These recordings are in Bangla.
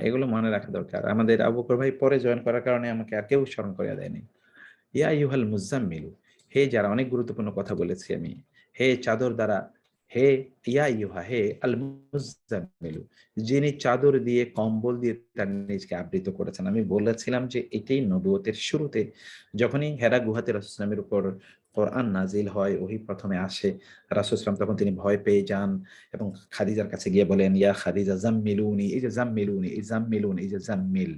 এগুলো মনে রাখা দরকার। আমাদের আবু বকর ভাই পরে জয়েন করার কারণে আমাকে আর কেউ স্মরণ করিয়ে দেয়নি। ইয়া আইয়ুহাল মুজাম্মিল, হে যারা, অনেক গুরুত্বপূর্ণ কথা বলেছি আমি। হে চাদর দ্বারা, হে ইয়া আইয়ুহা, হে আল মুজাম্মিল, যিনি চাদর দিয়ে কম্বল দিয়ে তার নিজকে আবৃত করেছেন। আমি বলেছিলাম যে এটাই নবুয়তের শুরুতে, যখনই হেরা গুহাতে রাসূল সাল্লাল্লাহু আলাইহি ওয়াসাল্লামের উপর কোরআন নাজিল হয়, ওহী প্রথমে আসে, রাসূল সাল্লাল্লাহু আলাইহি ওয়াসাল্লাম তখন তিনি ভয় পেয়ে যান এবং খাদিজার কাছে গিয়ে বলেন, ইয়া খাদিজা জাম্মিলুনি, এই যে জাম্মিলুনি, এই জাম্মিলুন, এই যে জাম্মিল,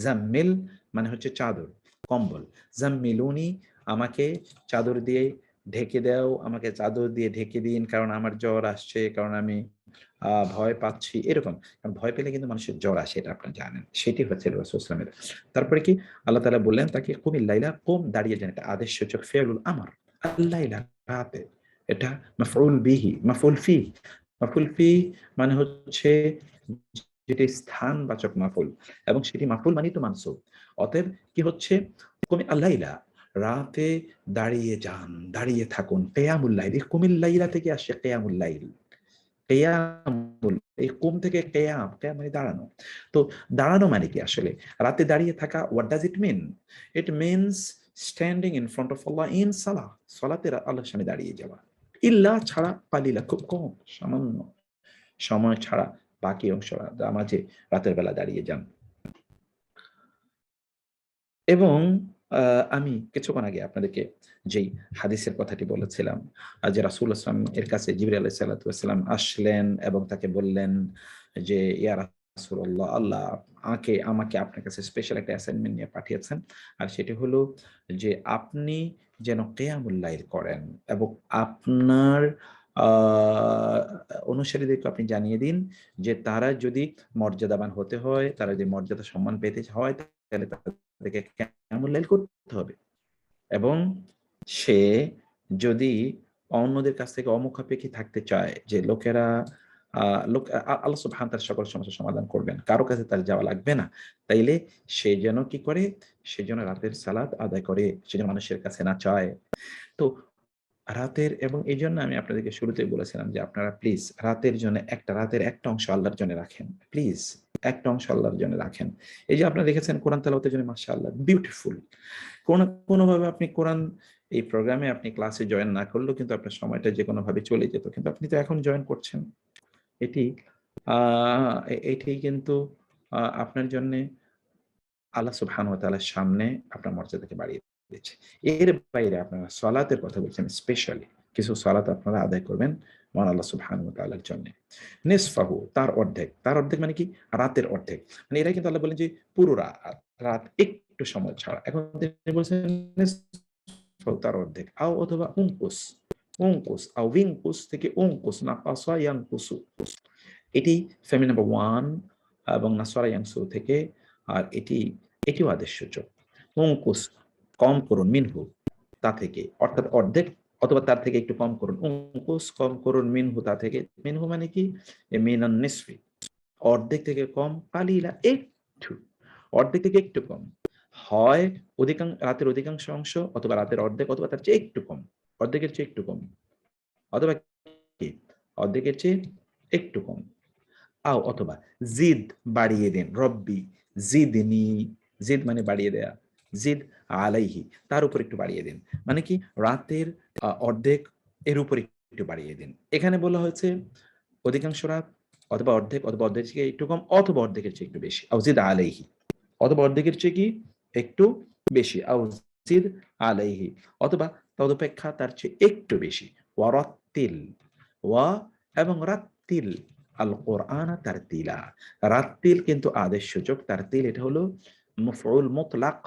জাম্মিল মানে হচ্ছে চাদর, কম্বল। জাম্মিলুনি, আমাকে চাদর দিয়ে ঢেকে দাও, আমাকে চাদর দিয়ে ঢেকে দিন, কারণ আমার জ্বর আসছে, কারণ আমি ভয় পাচ্ছি, এরকম। কারণ ভয় পেলে কিন্তু মানুষের জ্বর আসে, এটা আপনারা জানেন। সেটি হচ্ছে রাসূল সাল্লাল্লাহু আলাইহি ওয়াসাল্লামের। তারপরে কি আল্লাহ তাআলা বললেন তাকে, কুমিল লাইলা, কুম দাঁড়িয়ে যান, এটা আদেশ সূচক ফি'লুল আমর। আল-লাইলা, রাতে, এটা মাফউল বিহি, মাফউল ফি, মাফউল ফি মানে হচ্ছে যেটি স্থানবাচক মাফউল, এবং সেটি মাফউল মানেই তো মানসুব। অতএব কি হচ্ছে, কুমি আল-লাইলা, রাতে দাঁড়িয়ে যান, দাঁড়িয়ে থাকুন। কিয়ামুল লাইল, এই কুমিল লাইলা থেকে আসে কিয়ামুল লাইল। কিয়ামুল, এই কুম থেকে কিয়াম, কিয়াম মানে দাঁড়ানো। তো দাঁড়ানো মানে কি আসলে? রাতে দাঁড়িয়ে থাকা, what does it mean? It means standing in front of Allah in salah, সালাতে আল্লাহর সামনে দাঁড়িয়ে যাওয়া। ইল্লা, ছাড়া, কালিলা, খুব কম, সামান্য সময় ছাড়া বাকি অংশ মাঝে রাতের বেলা দাঁড়িয়ে যান। এবং আমি কিছুক্ষণ আগে আপনাদেরকে যেই হাদিসের কথাটি বলেছিলাম, যে রাসূল আসলাম এর কাছে জিবরিল আলাইহিস সালাতু ওয়াস সালাম আসলেন এবং তাকে বললেন যে, ইয়া রাসূলুল্লাহ, আল্লাহ আমাকে আপনার কাছে স্পেশাল একটা অ্যাসাইনমেন্ট নিয়ে পাঠিয়েছেন। আর সেটি হলো যে আপনি যেন কিয়ামুল লাইল করেন এবং আপনার আ অনুসারীদেরকে আপনি জানিয়ে দিন যে তারা যদি মর্যাদাবান হতে হয়, তারা যদি মর্যাদা সম্মান পেতে হয়, তাহলে তাদেরকে কিয়ামুল লাইল করতে হবে। এবং সে যদি অন্যদের কাছ থেকে অমুখাপেক্ষী থাকতে চায়, যে লোকেরা আ লোক আ আ আল্লাহ সুবহানাহু ওয়া তাআলা সকল সমস্যার সমাধান করবেন। কারো কাছে তার যাওয়া লাগবে না। তাইলে সে যেন কি করে? সে যেন রাতের সালাত আদায় করে। সে যেন মানুষের কাছে না চায়। তো রাতের, এবং এইজন্য আমি আপনাদেরকে শুরুতেই বলেছিলাম যে আপনারা প্লিজ রাতের একটা অংশ আল্লাহর জন্য রাখেন। প্লিজ একটা অংশ আল্লাহর জন্য রাখেন। এই যে আপনারা দেখেছেন কোরআন তেলাওয়াতের জন্য মাশাআল্লাহ বিউটিফুল। কোন না কোনভাবে আপনি কোরআন, এই প্রোগ্রামে আপনি ক্লাসে জয়েন না করলেও কিন্তু আপনার সময়টা যেকোনোভাবে চলে যেত। কিন্তু আপনি তো এখন জয়েন করছেন। এটি আ এটি কিন্তু আপনার জন্যে আল্লাহ সুবহানাহু ওয়া তাআলার সামনে আপনার মর্যাদাকে বাড়িয়ে দিচ্ছে। এর বাইরে আপনারা সলাতের কথা বলছেন স্পেশালি। কিছু সলাত আপনারা আদায় করবেন মহান আল্লাহ সুবহানাহু ওয়া তাআলার জন্যে। নিসফাহু, তার অর্ধেক। তার অর্ধেক মানে কি? রাতের অর্ধেক। মানে এটাই কিন্তু আল্লাহ বলেন যে পুরো রাত একটু সময় ছাড়া। এখন তিনি বলছেন নিসফাহু, তার অর্ধেক। আও অথবা উনকুস, উনকুস আও উইনকুস থেকে উনকুস, নাকাসা ইয়ানকুসু। এটি ফ্যামিলি নাম্বার 1 এবং নাসরা ইয়ানসু থেকে। আর এটিও আদেশসূচক। উনকুস, কম করুন, মিনহু, তা থেকে, অর্থাৎ অর্ধেক অথবা তার থেকে একটু কম করুন। উনকুস, কম করুন, মিনহু, তা থেকে। মিনহু মানে কি? মিনান নিসফি, অর্ধেক থেকে কম, কালিলা, একটু, অর্ধেক থেকে একটু কম। হয় রাতের অধিকাংশ অংশ, অথবা রাতের অর্ধেক, অথবা তার চেয়ে একটু কম। অর্ধেকের চেয়ে একটু কম, অথবা কি? অর্ধেকের চেয়ে একটু কম। অথবা জিদ, বাড়িয়ে দেন। রব্বি জিদনি, জিদ মানে বাড়িয়ে দেয়া। জিদ আলাইহি, তার উপর একটু বাড়িয়ে দিন। মানে কি? রাতের অর্ধেক এর উপর একটু বাড়িয়ে দিন। এখানে বলা হয়েছে অধিকাংশ রাত, অথবা অর্ধেক, অথবা অর্ধেকের চেয়ে একটু কম, অথবা অর্ধেকের চেয়ে একটু বেশি। আও জিদ আলাইহি, অথবা অর্ধেকের চেয়ে কি? একটু বেশি। আও জিদ আলাইহি, অথবা তদপেক্ষা তার চেয়ে একটু বেশি। ওয়ারাত্তিল, ওয়া এবং রাত্তিল আল কোরআন তারতিলা। রাত্তিল কিন্তু আদেশসূচক। তারতিল এটা হলো মফউল মুতলাক।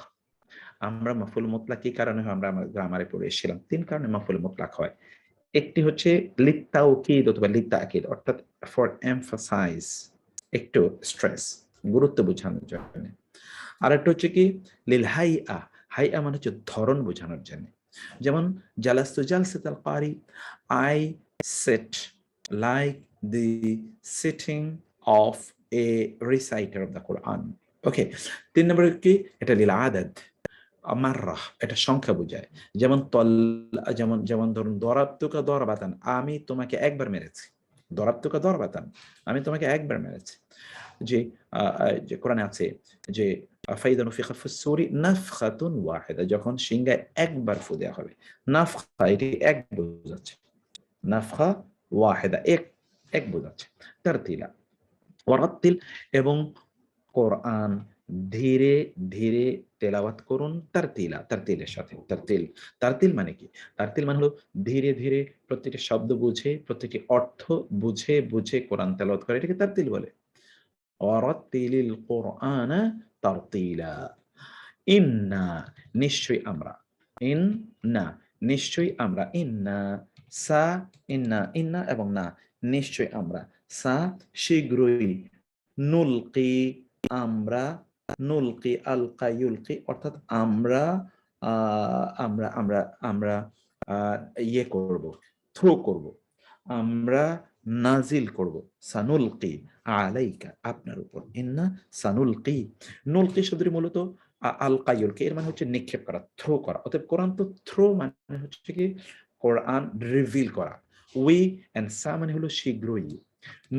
আমরা মফউল মুতলাক কি কারণে হয়? আমরা আমার গ্রামারে পড়ে এসেছিলাম। ৩ কারণে মফউল মুতলাক হয়। একটি হচ্ছে লিত্তাউকিদ অথবা লিত্তাকিদ, অর্থাৎ ফর এমফাসাইজ, একটু স্ট্রেস, গুরুত্ব বোঝানোর জন্য। আরেকটা হচ্ছে কি? লিল হাইআ, হাইআ মানে হচ্ছে ধরন বোঝানোর জন্য। যেমন জালাস্তু জালসাতাল কারি, I sit like the sitting of a reciter of the Quran. Okay. ৩ নম্বরে কি? এটা লিল আদাদ, মাররাহ, এটা সংখ্যা বোঝায়। যেমন যেমন ধরুন দরাবতুকা দরবাতান, আমি তোমাকে একবার মেরেছি। দরাবতুকা দরবাতান, আমি তোমাকে একবার মেরেছি। যে যে কোরআনে আছে যে ফাইদা নুফিখা ফিস-সূরি নাফখাতুন ওয়াহিদা, যখন সিংহায় একবার ফু দেওয়া হবে। নাফখা এটি এক বোঝাচ্ছে, নাফখা ওয়াহিদা এক, এক বোঝাচ্ছে। তারতিলা ওয়ারাত্তিল, এবং কোরআন ধীরে ধীরে তেলাওয়াত করুন, তারতিলা, তারতিলের সাথে। তারতিল, তারতিল মানে কি? তারতিল মানে হলো ধীরে ধীরে প্রত্যেকটি শব্দ বুঝে, প্রত্যেকটি অর্থ বুঝে বুঝে কোরআন তেলাওয়াত করে, এটাকে তারতিল বলে। ওয়ারাত্তিলিল কোরআনা তারতিলা। ইন্না, নিশ্চয়ই আমরা, ইন্না, নিশ্চয়ই আমরা, ইন্না, সা, ইন্না, ইন্না এবং না, নিশ্চয়ই আমরা, সা, শীঘ্রই, নুলকি, আমরা, নুলকি, আলকা ইউলকি, অর্থাৎ আমরা আমরা আমরা আমরা ইয়ে করব, থ্রো করব, আমরা নাজিল করব, সানুলকি আলাইকা, আপনার উপর, ইন্না সানুলকি। নুলকি শব্দটি মূলত আলকা ইউলকি, এর মানে হচ্ছে নিক্ষেপ করা, থ্রো করা। অতএব কোরআন তো থ্রো মানে হচ্ছে কি কোরআন রিভিল করা। উই এন্ড সা মানে হলো শীঘ্রই।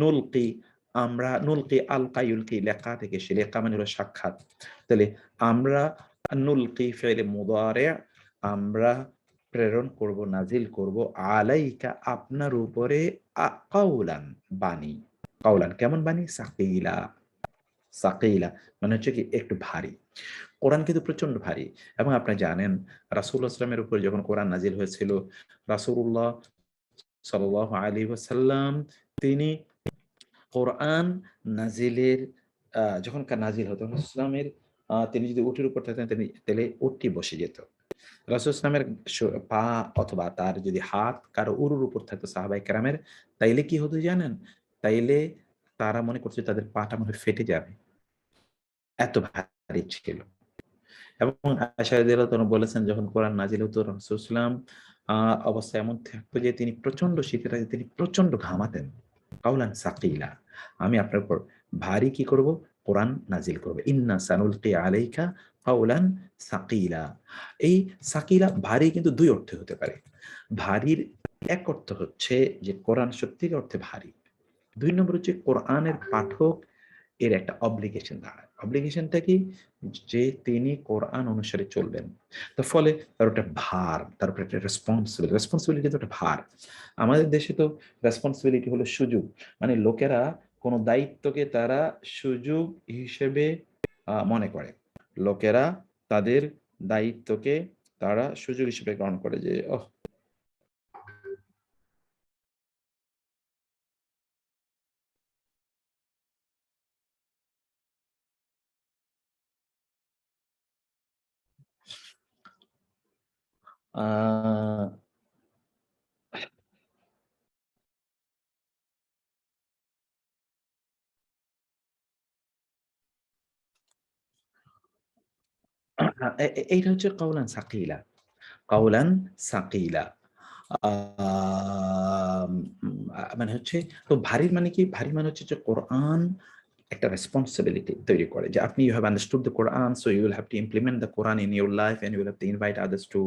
নুলকি, আমরা, নুলকি আলকা ইউলকি লেখা থেকে, সে লেখা মানে হলো সাক্ষাৎ। তাহলে আমরা নুলকি ফি'লে মুদারি', আমরা প্রেরণ করব, নাজিল করব, আলাইকা আপনার উপরে, কাউলান বাণী। কাউলান কেমন বাণী? সাকিলা, সাকিলা মানে হচ্ছে কি একটু ভারী। কোরআন কিন্তু প্রচন্ড ভারী। এবং আপনি জানেন রাসূলুল্লাহ সাল্লাল্লাহু আলাইহি ওয়াসাল্লামের উপর যখন কোরআন নাজিল হয়েছিল, রাসূলুল্লাহ সাল্লাল্লাহু আলাইহি ওয়াসাল্লাম তিনি কোরআন নাজিলের যখন নাজিল হতো রাসূলের, তিনি যদি উটের উপর থাকতেন তিনি, তাহলে উটটি বসে যেত। রাসূলের পা অথবা তার যদি হাত কারো উরুর উপর থাকতো সাহাবায়ে কেরামের, তাইলে কি হতো জানেন? তাইলে তারা মনে করছে তাদের পাটা মনে হয় ফেটে যাবে, এত ভারী ছিল। এবং আয়েশা রাদিয়াল্লাহু তাআলা বলেছেন যখন কোরআন নাজিল হতো রাসূল সাল্লাল্লাহু আলাইহি ওয়াসাল্লাম অবস্থা এমন থাকতো যে তিনি প্রচন্ড শীতের রাতে তিনি প্রচন্ড ঘামাতেন। কাউলান সাকিলা, আমি আপনার উপর ভারী কি করব? কোরআন নাজিল করব। ইন্না সানুলকি আলাইকা কাউলান সাকিলা। এই সাকিলা ভারী কিন্তু দুই অর্থে হতে পারে। ভারীর এক অর্থ হচ্ছে যে কোরআন সত্যিকার অর্থে ভারী। দুই নম্বর হচ্ছে কোরআনের পাঠক এর একটা অব্লিগেশন দাঁড়ায়। অব্লিগেশনটা কি? যে তিনি কোরআন অনুসারে চলবেন। তার ফলে তার একটা ভার, তার উপরে একটা রেসপন্সিবিলিটি, রেসপন্সিবিলিটি তো একটা ভার। আমাদের দেশে তো রেসপন্সিবিলিটি হলো সুযোগ। মানে লোকেরা কোনো দায়িত্বকে তারা সুযোগ হিসেবে মনে করে। লোকেরা তাদের দায়িত্বকে তারা সুযোগ হিসেবে গ্রহণ করে যে, ওহ! আ এইটা হচ্ছে কাওলান সাকিলা। কাওলান সাকিলা। আম মানে হচ্ছে, তো ভারী মানে কি? ভারী মানে হচ্ছে যে কোরআন একটা রেসপন্সিবিলিটি তৈরি করে যে আপনি you have understood the Quran, so you will have to implement the Quran in your life and you will have to invite others to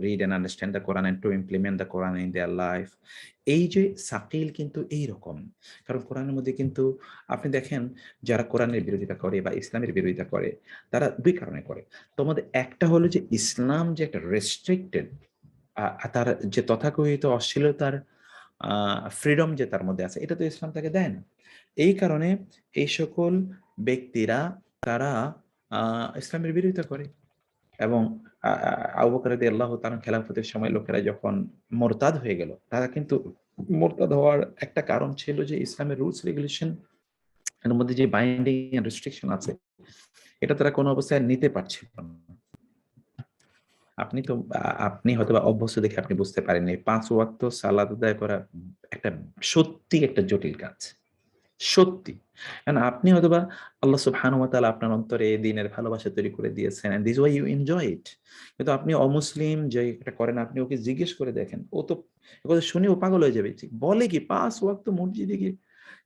read and understand the Quran and to implement the Quran in their life. এই যে সাকিল কিন্তু এইরকম। কারণ কোরআনের মধ্যে কিন্তু আপনি দেখেন যারা কোরআনের বিরোধিতা করে বা ইসলামের বিরোধিতা করে তারা ২ কারণে করে। তোমাদের একটা হলো যে ইসলাম যে একটা রেস্ট্রিক্টেড, তার যে তথাকথিত অশ্লীলতার ফ্রিডম যে তার মধ্যে আছে, এটা তো ইসলাম তাকে দেয় না। এই কারণে এই সকল ব্যক্তিরা তারা ইসলামের বিরোধিতা করে। এবং আবু বকর রাদিয়াল্লাহু তাআলা খেলাফতের সময় লোকেরা যখন মোরতাদ হয়ে গেল, তারা কিন্তু মোরতাদ হওয়ার একটা কারণ ছিল যে ইসলামের রুলস রেগুলেশন এর মধ্যে যে বাইন্ডিং এন্ড রেস্ট্রিকশন আছে, এটা তারা কোন অবস্থায় নিতে পারছিল না। আপনি তো আপনি হয়তোবা অভ্যস্ত দেখে আপনি বুঝতে পারেননি। ৫ ওয়াক্ত সালাত আদায় করা একটা সত্যি একটা জটিল কাজ। সত্যি। কারণ আপনি হয়তোবা আল্লাহ সুবহানাহু ওয়া তাআলা আপনার অন্তরে এই দ্বীনের ভালোবাসা তৈরি করে দিয়েছেন and this is why you enjoy it. কিন্তু আপনি অমুসলিম যে এটা করেন, আপনি ওকে জিজ্ঞেস করে দেখেন। ও তো এ কথা শুনে ও পাগল হয়ে যাবে। বলে কি ৫ ওয়াক্ত মসজিদে গিয়ে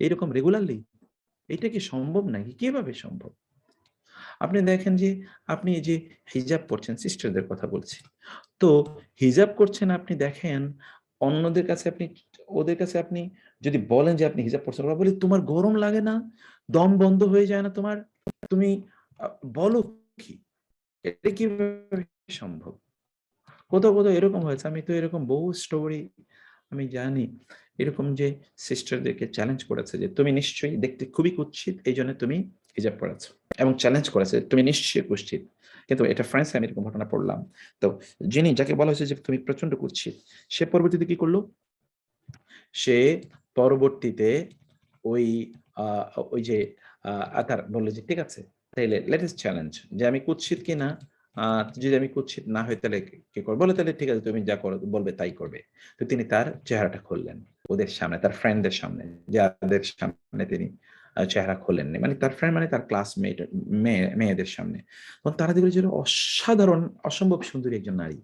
এরকম রেগুলারলি? এটা কি সম্ভব নাকি? কিভাবে সম্ভব? আপনি দেখেন যে আপনি এই যে হিজাব পড়ছেন, সিস্টারদের কথা বলছি। তো হিজাব করছেন আপনি দেখেন অন্যদের কাছে আপনি ওদের কাছে আপনি যদি বলেন যে আপনি হিজাব পড়ছেন, ওরা বলে, "তোমার গরম লাগে না? দম বন্ধ হয়ে যায় না তোমার? তুমি আ বলো কি? এটা কিভাবে সম্ভব?" কোথাও, কোথাও এরকম হয়েছে। আমি তো এরকম বহু স্টোরি আমি জানি। এরকম যে সিস্টারদেরকে চ্যালেঞ্জ করেছে যে, "তুমি নিশ্চয়ই দেখতে খুবই কুৎসিত, এইজন্য তুমি হিজাব পড়েছ।" এবং চ্যালেঞ্জ করেছে, "তুমি নিশ্চয়ই কুৎসিত।" কিন্তু এটা ফ্রান্সে আমি এরকম ঘটনা পড়লাম। তো যাকে বলা হয়েছে যে, "তুমি প্রচন্ড কুৎসিত", সে পরবর্তীতে কি করল? সে পরবর্তীতে ওই আ ওই যে আতার বলল যে, "ঠিক আছে, তাইলে লেট আস চ্যালেঞ্জ যে আমি কুৎসিত কিনা? আ যদি আমি কুৎসিত না হই তাহলে কি করব?" বলে, "তাহলে ঠিক আছে, তুমি যা বলবে তাই করবে।" তো তিনি তার চেহারাটা খুললেন ওদের সামনে, তার ফ্রেন্ডদের সামনে, যাদের সামনে তিনি চেহারা খোলেননি। মানে তার ফ্রেন্ড মানে তার ক্লাসমেট মেয়েদের সামনে। এবং তারা দেখল যে অসাধারণ, অসম্ভব সুন্দরী একজন নারী।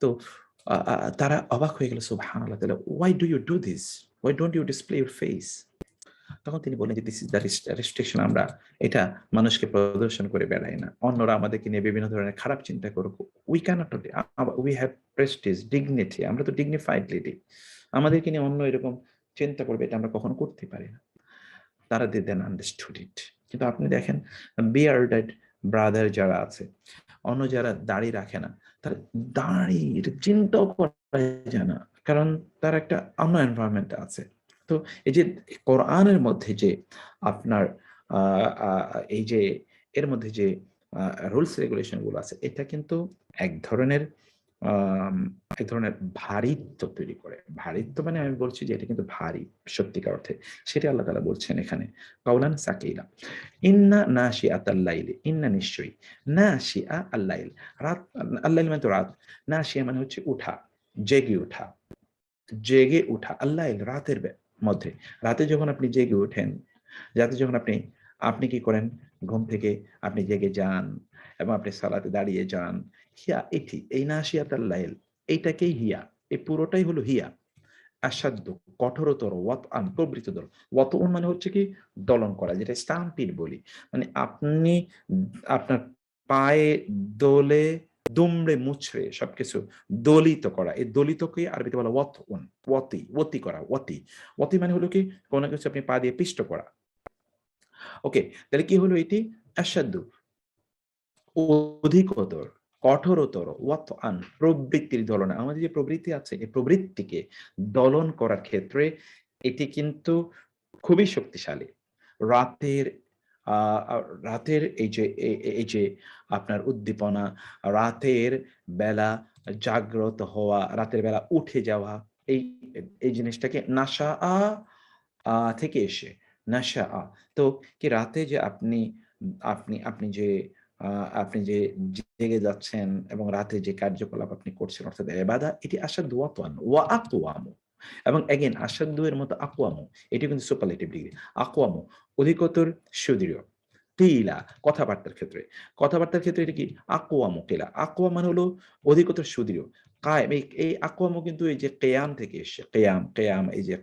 তো আ আ তারা অবাক হয়ে গেল, সুবহানাল্লাহ! তাহলে, "Why do you do this? Why don't you display your face?" তখন তিনি বললেন যে, "দিস ইস দ্য রেস্ট্রিকশন, আমরা এটা মানুষকে প্রদর্শন করে বেড়াই না। অন্যরা আমাদেরকে নিয়ে বিভিন্ন ধরনের খারাপ চিন্তা করুক। We cannot do that. We have prestige, dignity. আমরা তো dignified lady. আমাদেরকে নিয়ে অন্য এরকম চিন্তা করবে, এটা আমরা কখনো করতে পারি না।" তারা they then understood it. কিন্তু আপনি দেখেন bearded brother যারা আছে, অন্য যারা দাড়ি রাখে না, তারা দাড়ি এটা চিন্তাও করা যায় না। কারণ তারা একটা অন্য এনভায়রনমেন্ট এ আছে। তো এই যে কোরআনের মধ্যে যে আপনার আ আ এই যে এর মধ্যে যে আ রুলস রেগুলেশন গুলো আছে, এটা কিন্তু এক ধরনের আম এক ধরনের ভারিত্ব তৈরি করে। ভারিত্ব মানে আমি বলছি যে এটা কিন্তু ভারী সত্যিকার অর্থে। সেটা আল্লাহ তাআলা বলছেন এখানে। কাওলান সাকিলা। ইন্না নাশিআতাল লাইলি, ইন্না নিশ্চয়ই, নাশিআ আল-লাইল, রাত, আল-লাইল মানে তো রাত। নাশিয়া মানে হচ্ছে উঠা, জেগে ওঠা। জেগে উঠা, আল-লাইল রাতের মধ্যে। রাতে যখন আপনি জেগে ওঠেন, রাতে যখন আপনি আপনি কি করেন? ঘুম থেকে আপনি জেগে যান এবং আপনি সালাতে দাঁড়িয়ে যান। হিয়া এটি, এই নাশিয়াতাল লাইল, এইটাকেই হিয়া। এই পুরোটাই হলো হিয়া। আসাধ্য, কঠোরতর, ওয়াতআন প্রবৃত্ততর। ওয়াতউন মানে হচ্ছে কি দলন করা, যেটা স্টাম্পিড বলি। মানে আপনি আপনার পায়ে দোলে, দুমড়ে মুচড়ে সবকিছু দলিত করা। এই দলিতকে আরবিতে বলা ওয়াতউন, ওয়াতি করা, ওয়াতি। ওয়াতি মানে হলো কি কোন কিছু আপনি পা দিয়ে পিষ্ট করা। ওকে, তাহলে কি হলো এটি? আসাদ্দু, অধিকতর, কঠোরতর, ওয়াতআন প্রবৃত্তির দলনে। আমাদের যে প্রবৃত্তি আছে, এই প্রবৃত্তিকে দলন করার ক্ষেত্রে এটি কিন্তু খুবই শক্তিশালী। রাতের আ আ রাতের এই যে আপনার উদ্দীপনা, রাতের বেলা জাগ্রত হওয়া, রাতের বেলা উঠে যাওয়া, এই এই জিনিসটাকে নাশাআ থেকে এসে, নাশাআ। তো কি রাতে যে আপনি আপনি আপনি যে আ আপনি যে জেগে যাচ্ছেন এবং রাতে যে কার্যকলাপ আপনি করছেন অর্থাৎ ইবাদা, এটি আশাদ্দু ওয়াতওয়ান ওয়া আকওয়ামু। এবং এগেইন আশাদ্দু এর মতো আকওয়ামু, এটি কিন্তু সুপারলেটিভ ডিগ্রি। আকওয়ামু অধিকতর সুদৃঢ়। কিলা কথাবার্তার ক্ষেত্রে। কথাবার্তার ক্ষেত্রে এটা কি? আকওয়ামু কিলা। আকওয়াম মানে হলো অধিকতর সুদৃঢ়। কায়েম, এই আকওয়ামু কিন্তু এই যে কিয়াম থেকে এসছে। কিয়াম, কিয়াম এই যে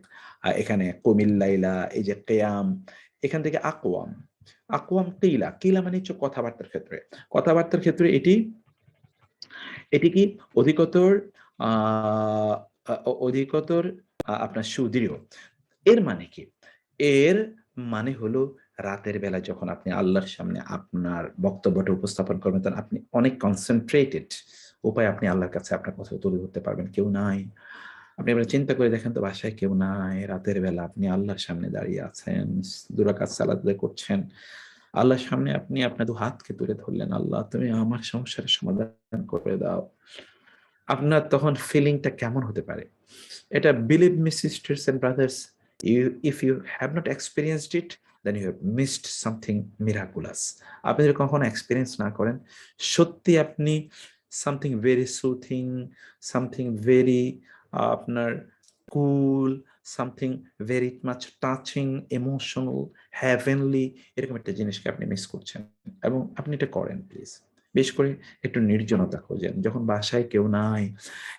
এখানে কুমিল লাইলা, এই যে কিয়াম, এখান থেকে আকওয়াম। আকওয়াম কিলা। কিলা মানে হচ্ছে কথাবার্তার ক্ষেত্রে। কথাবার্তার ক্ষেত্রে এটি কি অধিকতর আ আ অধিকতর আপনার সুদৃঢ়। এর মানে কি? এর মানে হলো রাতের বেলা যখন আপনি আল্লাহর সামনে আপনার বক্তব্যটা উপস্থাপন করবেন, তখন আপনি অনেক কনসেনট্রেটেড উপায়ে আপনি আল্লাহর কাছে আপনার কথা তুলে ধরতে পারবেন। কেউ নাই। আপনি এবার চিন্তা করে দেখেন তো, বাসায় কেউ নাই। রাতের বেলা আপনি আল্লাহর সামনে দাঁড়িয়ে আছেন। ২ রাকাত সালাত আদায় করছেন। আল্লাহর সামনে আপনি আপনার ২ হাতকে তুলে ধরলেন, "আল্লাহ তুমি আমার সমস্যার সমাধান করে দাও।" আপনার তখন ফিলিংটা কেমন হতে পারে? এটা believe me sisters and brothers, if you have not experienced it, then you have missed something miraculous. আপনি যদি কখনো এক্সপেরিয়েন্স না করেন, সত্যি আপনি something very soothing, something very আপনার cool, something very much touching, emotional, heavenly, এরকম একটা জিনিসকে আপনি মিস করছেন। এবং আপনি এটা করেন প্লিজ। বিশেষ করে একটু নির্জনতা খোঁজেন। যখন বাসায় কেউ নাই,